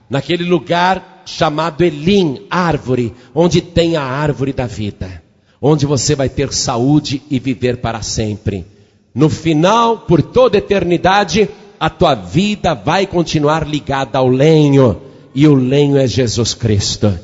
naquele lugar chamado Elim, árvore, onde tem a árvore da vida, onde você vai ter saúde e viver para sempre. No final, por toda eternidade, a tua vida vai continuar ligada ao lenho, e o lenho é Jesus Cristo.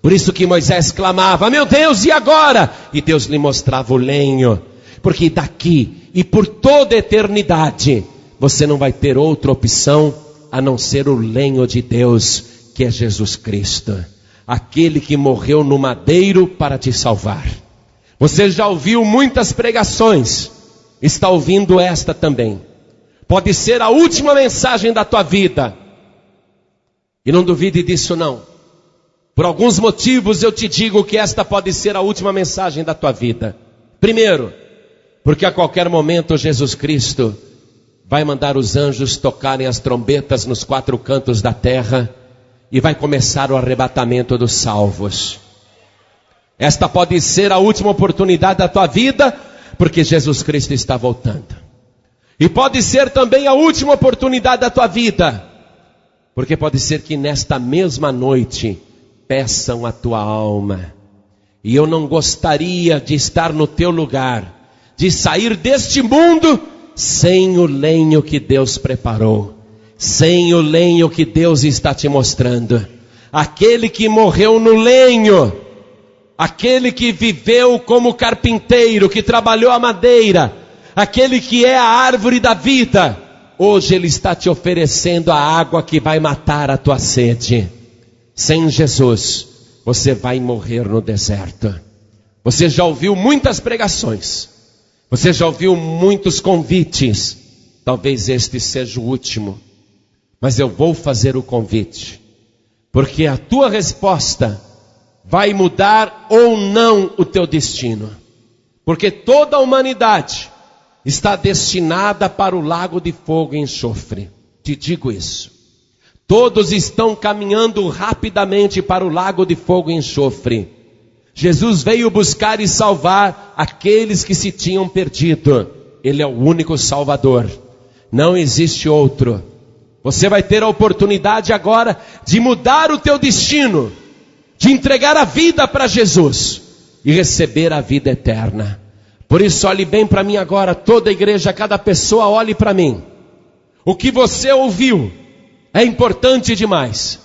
Por isso que Moisés clamava: meu Deus, e agora? E Deus lhe mostrava o lenho, porque daqui e por toda eternidade, você não vai ter outra opção a não ser o lenho de Deus, que é Jesus Cristo, aquele que morreu no madeiro para te salvar. Você já ouviu muitas pregações, está ouvindo esta também. Pode ser a última mensagem da tua vida, e não duvide disso não. Por alguns motivos eu te digo que esta pode ser a última mensagem da tua vida. Primeiro, porque a qualquer momento Jesus Cristo vai mandar os anjos tocarem as trombetas nos 4 cantos da terra, e vai começar o arrebatamento dos salvos. Esta pode ser a última oportunidade da tua vida, porque Jesus Cristo está voltando. E pode ser também a última oportunidade da tua vida, porque pode ser que nesta mesma noite peçam a tua alma. E eu não gostaria de estar no teu lugar, de sair deste mundo sem o lenho que Deus preparou, sem o lenho que Deus está te mostrando. Aquele que morreu no lenho, aquele que viveu como carpinteiro, que trabalhou a madeira, aquele que é a árvore da vida, hoje Ele está te oferecendo a água que vai matar a tua sede. Sem Jesus, você vai morrer no deserto. Você já ouviu muitas pregações, você já ouviu muitos convites, talvez este seja o último, mas eu vou fazer o convite, porque a tua resposta vai mudar ou não o teu destino, porque toda a humanidade está destinada para o lago de fogo e enxofre. Te digo isso. Todos estão caminhando rapidamente para o lago de fogo e enxofre. Jesus veio buscar e salvar aqueles que se tinham perdido. Ele é o único Salvador. Não existe outro. Você vai ter a oportunidade agora de mudar o teu destino, de entregar a vida para Jesus e receber a vida eterna. Por isso, olhe bem para mim agora, toda a igreja, cada pessoa olhe para mim. O que você ouviu é importante demais.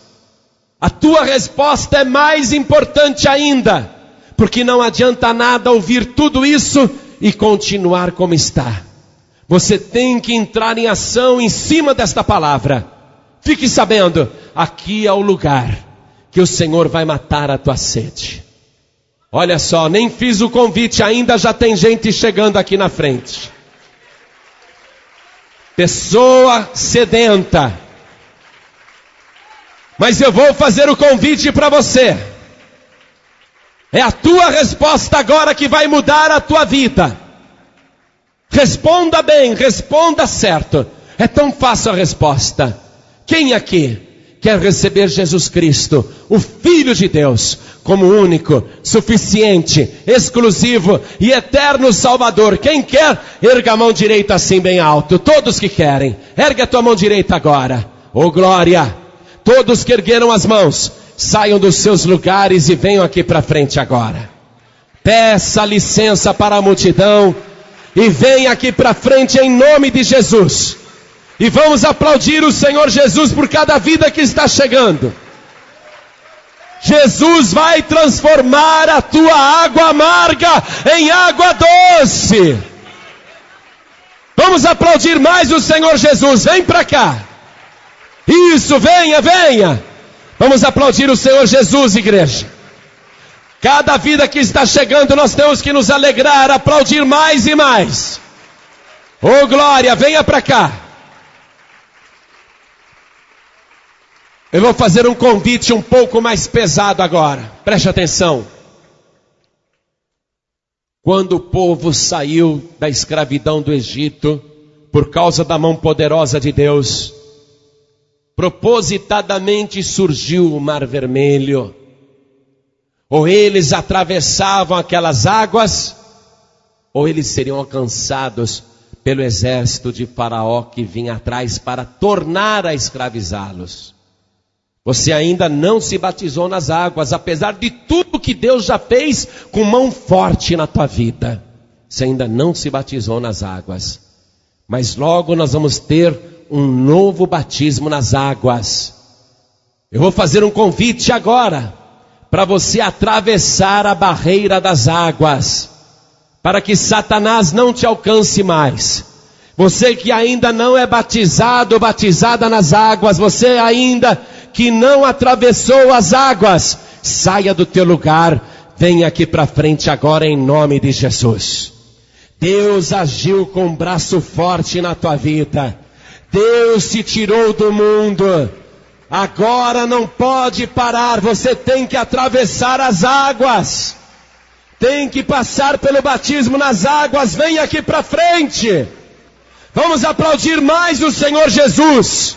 A tua resposta é mais importante ainda, porque não adianta nada ouvir tudo isso e continuar como está. Você tem que entrar em ação em cima desta palavra. Fique sabendo, aqui é o lugar que o Senhor vai matar a tua sede. Olha só, nem fiz o convite ainda, já tem gente chegando aqui na frente. Pessoa sedenta. Mas eu vou fazer o convite para você. É a tua resposta agora que vai mudar a tua vida. Responda bem, responda certo. É tão fácil a resposta. Quem aqui quer receber Jesus Cristo, o Filho de Deus, como único, suficiente, exclusivo e eterno Salvador? Quem quer, erga a mão direita assim bem alto. Todos que querem, erga a tua mão direita agora. Oh glória! Todos que ergueram as mãos, saiam dos seus lugares e venham aqui para frente agora. Peça licença para a multidão e venha aqui para frente em nome de Jesus. E vamos aplaudir o Senhor Jesus por cada vida que está chegando. Jesus vai transformar a tua água amarga em água doce. Vamos aplaudir mais o Senhor Jesus. Vem para cá. Isso, venha, venha. Vamos aplaudir o Senhor Jesus, igreja. Cada vida que está chegando, nós temos que nos alegrar, aplaudir mais e mais. Oh glória, venha para cá. Eu vou fazer um convite um pouco mais pesado agora. Preste atenção. Quando o povo saiu da escravidão do Egito, por causa da mão poderosa de Deus, propositadamente surgiu o Mar Vermelho. Ou eles atravessavam aquelas águas, ou eles seriam alcançados pelo exército de Faraó que vinha atrás para tornar a escravizá-los. Você ainda não se batizou nas águas, apesar de tudo que Deus já fez com mão forte na tua vida. Você ainda não se batizou nas águas. Mas logo nós vamos ter um novo batismo nas águas. Eu vou fazer um convite agora, para você atravessar a barreira das águas, para que Satanás não te alcance mais. Você que ainda não é batizado ou batizada nas águas, você ainda que não atravessou as águas, saia do teu lugar, venha aqui para frente agora em nome de Jesus. Deus agiu com um braço forte na tua vida. Deus te tirou do mundo. Agora não pode parar, você tem que atravessar as águas. Tem que passar pelo batismo nas águas, venha aqui para frente. Vamos aplaudir mais o Senhor Jesus.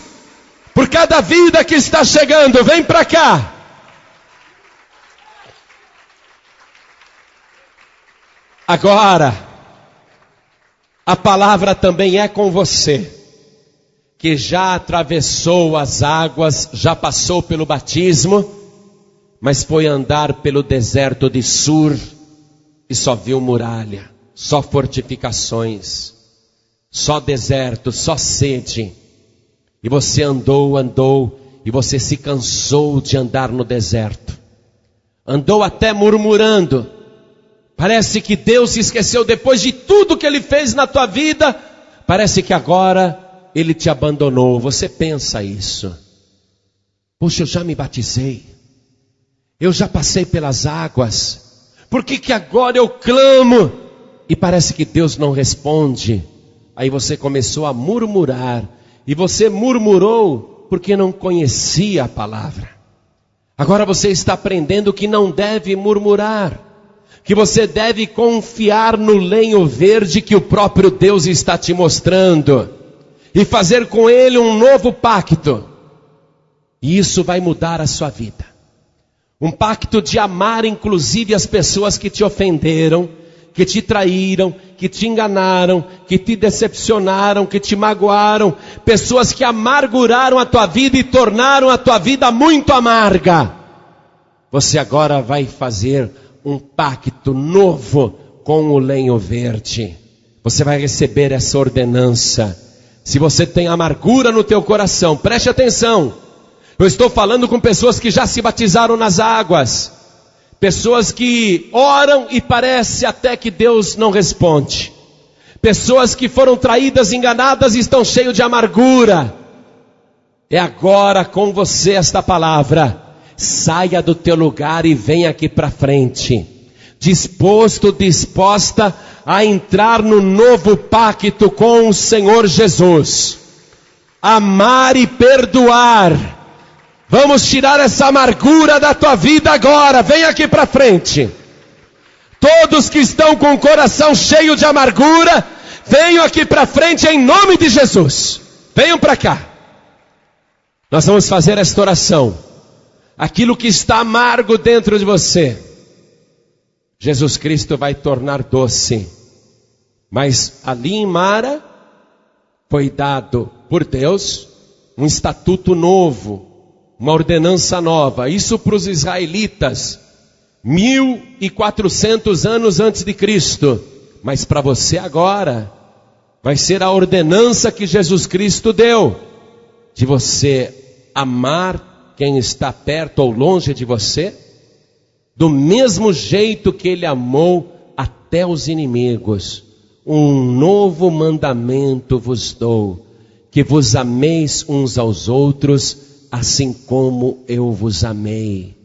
Por cada vida que está chegando, vem para cá. Agora, a palavra também é com você, que já atravessou as águas, já passou pelo batismo, mas foi andar pelo deserto de Sur e só viu muralha, só fortificações, só deserto, só sede. E você andou, e você se cansou de andar no deserto. Andou até murmurando. Parece que Deus se esqueceu depois de tudo que Ele fez na tua vida. Parece que agora Ele te abandonou. Você pensa isso. Poxa, eu já me batizei. Eu já passei pelas águas. Por que agora eu clamo? E parece que Deus não responde. Aí você começou a murmurar. E você murmurou porque não conhecia a palavra. Agora você está aprendendo que não deve murmurar, que você deve confiar no lenho verde que o próprio Deus está te mostrando, e fazer com Ele um novo pacto. E isso vai mudar a sua vida. Um pacto de amar inclusive as pessoas que te ofenderam, que te traíram, que te enganaram, que te decepcionaram, que te magoaram, pessoas que amarguraram a tua vida e tornaram a tua vida muito amarga. Você agora vai fazer um pacto novo com o lenho verde. Você vai receber essa ordenança. Se você tem amargura no teu coração, preste atenção. Eu estou falando com pessoas que já se batizaram nas águas. Pessoas que oram e parece até que Deus não responde. Pessoas que foram traídas, enganadas e estão cheios de amargura. É agora com você esta palavra. Saia do teu lugar e venha aqui para frente. Disposto, disposta a entrar no novo pacto com o Senhor Jesus. Amar e perdoar. Vamos tirar essa amargura da tua vida agora. Vem aqui para frente. Todos que estão com o coração cheio de amargura, venham aqui para frente em nome de Jesus. Venham para cá. Nós vamos fazer esta oração. Aquilo que está amargo dentro de você, Jesus Cristo vai tornar doce. Mas ali em Mara, foi dado por Deus um estatuto novo. Uma ordenança nova, isso para os israelitas, 1400 anos antes de Cristo. Mas para você agora, vai ser a ordenança que Jesus Cristo deu, de você amar quem está perto ou longe de você, do mesmo jeito que Ele amou até os inimigos. Um novo mandamento vos dou, que vos ameis uns aos outros, assim como eu vos amei.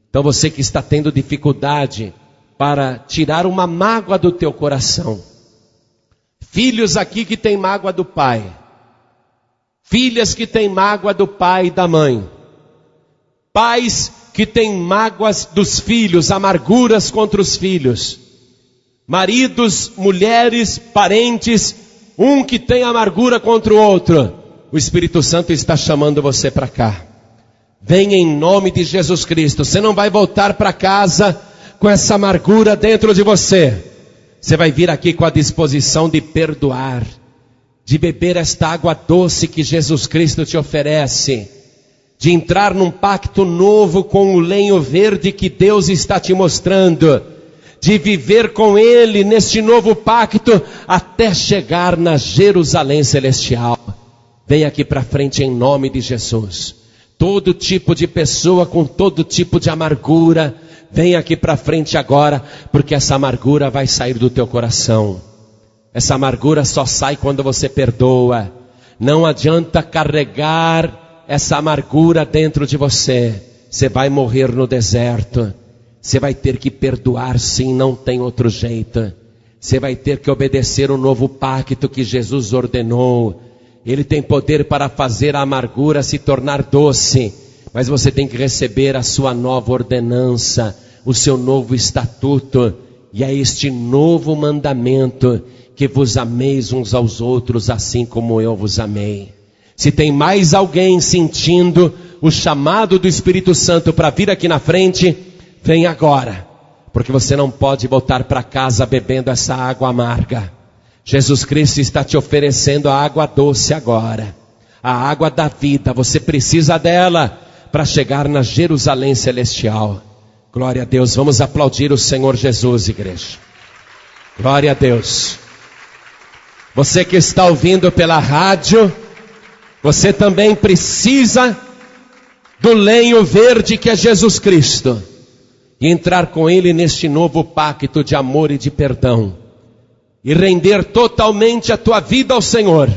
Então você que está tendo dificuldade para tirar uma mágoa do teu coração, filhos aqui que têm mágoa do pai, filhas que têm mágoa do pai e da mãe, pais que têm mágoas dos filhos, amarguras contra os filhos, maridos, mulheres, parentes, um que tem amargura contra o outro, o Espírito Santo está chamando você para cá. Venha em nome de Jesus Cristo. Você não vai voltar para casa com essa amargura dentro de você. Você vai vir aqui com a disposição de perdoar, de beber esta água doce que Jesus Cristo te oferece, de entrar num pacto novo com o lenho verde que Deus está te mostrando, de viver com Ele neste novo pacto até chegar na Jerusalém celestial. Vem aqui para frente em nome de Jesus. Todo tipo de pessoa com todo tipo de amargura, vem aqui para frente agora, porque essa amargura vai sair do teu coração. Essa amargura só sai quando você perdoa. Não adianta carregar essa amargura dentro de você. Você vai morrer no deserto. Você vai ter que perdoar sim, não tem outro jeito. Você vai ter que obedecer o novo pacto que Jesus ordenou. Ele tem poder para fazer a amargura se tornar doce, mas você tem que receber a sua nova ordenança, o seu novo estatuto, e é este novo mandamento, que vos ameis uns aos outros assim como eu vos amei. Se tem mais alguém sentindo o chamado do Espírito Santo para vir aqui na frente, vem agora, porque você não pode voltar para casa bebendo essa água amarga. Jesus Cristo está te oferecendo a água doce agora, a água da vida. Você precisa dela para chegar na Jerusalém celestial. Glória a Deus, vamos aplaudir o Senhor Jesus, igreja. Glória a Deus. Você que está ouvindo pela rádio, você também precisa do lenho verde que é Jesus Cristo, e entrar com Ele neste novo pacto de amor e de perdão, e render totalmente a tua vida ao Senhor,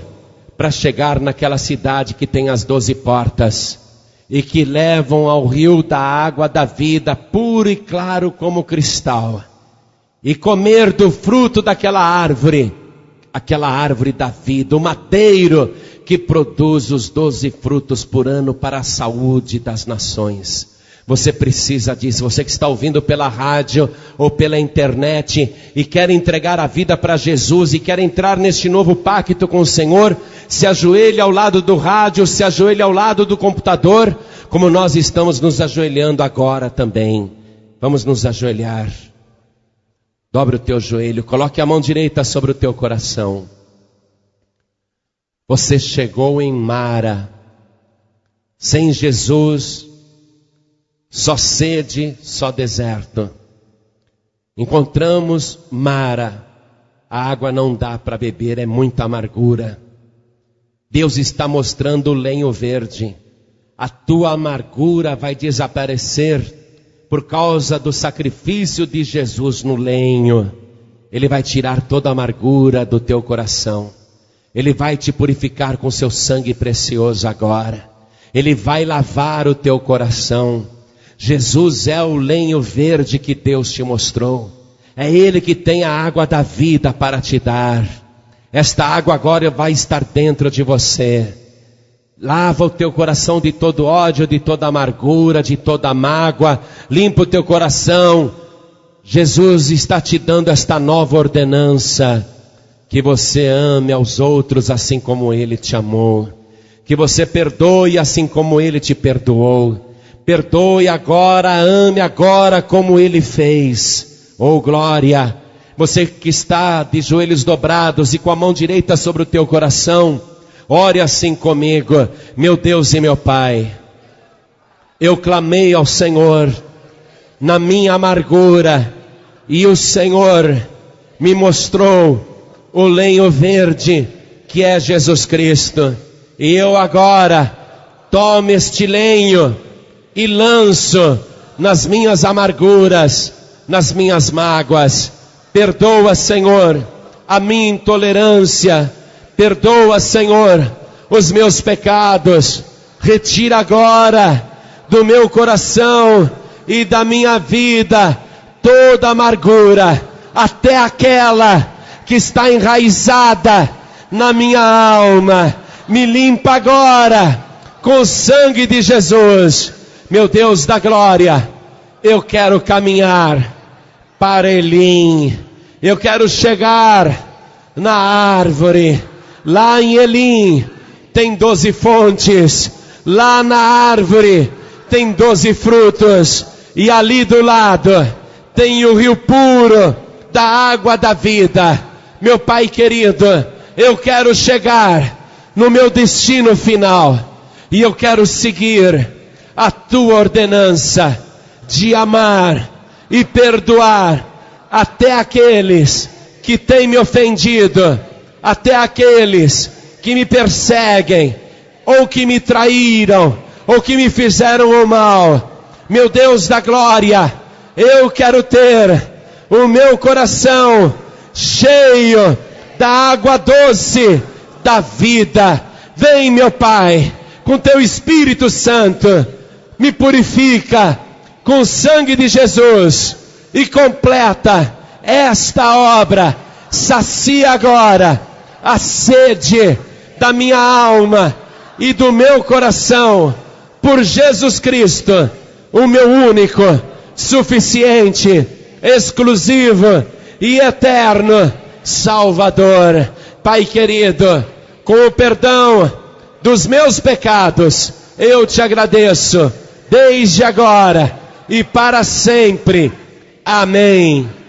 para chegar naquela cidade que tem as 12 portas, e que levam ao rio da água da vida, puro e claro como cristal, e comer do fruto daquela árvore, aquela árvore da vida, o madeiro que produz os 12 frutos por ano para a saúde das nações. Você precisa disso. Você que está ouvindo pela rádio ou pela internet e quer entregar a vida para Jesus e quer entrar neste novo pacto com o Senhor, se ajoelhe ao lado do rádio, se ajoelhe ao lado do computador, como nós estamos nos ajoelhando agora também. Vamos nos ajoelhar. Dobre o teu joelho, coloque a mão direita sobre o teu coração. Você chegou em Mara, sem Jesus, só sede, só deserto. Encontramos Mara, a água não dá para beber, é muita amargura. Deus está mostrando o lenho verde. A tua amargura vai desaparecer por causa do sacrifício de Jesus no lenho. Ele vai tirar toda a amargura do teu coração. Ele vai te purificar com seu sangue precioso agora. Ele vai lavar o teu coração. Jesus é o lenho verde que Deus te mostrou. É Ele que tem a água da vida para te dar. Esta água agora vai estar dentro de você. Lava o teu coração de todo ódio, de toda amargura, de toda mágoa. Limpa o teu coração. Jesus está te dando esta nova ordenança. Que você ame aos outros assim como Ele te amou. Que você perdoe assim como Ele te perdoou. Perdoe agora, ame agora como Ele fez. Oh glória! Você que está de joelhos dobrados e com a mão direita sobre o teu coração, ore assim comigo. Meu Deus e meu Pai, eu clamei ao Senhor na minha amargura, e o Senhor me mostrou o lenho verde que é Jesus Cristo. E eu agora tomo este lenho e lanço nas minhas amarguras, nas minhas mágoas. Perdoa, Senhor, a minha intolerância. Perdoa, Senhor, os meus pecados. Retira agora do meu coração e da minha vida toda amargura, até aquela que está enraizada na minha alma. Me limpa agora com o sangue de Jesus. Meu Deus da glória, eu quero caminhar para Elim. Eu quero chegar na árvore. Lá em Elim tem 12 fontes. Lá na árvore tem 12 frutos. E ali do lado tem o rio puro da água da vida. Meu Pai querido, eu quero chegar no meu destino final. E eu quero seguir a tua ordenança de amar e perdoar até aqueles que têm me ofendido, até aqueles que me perseguem, ou que me traíram, ou que me fizeram o mal. Meu Deus da glória, eu quero ter o meu coração cheio da água doce da vida. Vem, meu Pai, com teu Espírito Santo, me purifica com o sangue de Jesus e completa esta obra. Sacia agora a sede da minha alma e do meu coração por Jesus Cristo, o meu único, suficiente, exclusivo e eterno Salvador. Pai querido, com o perdão dos meus pecados, eu te agradeço desde agora e para sempre. Amém.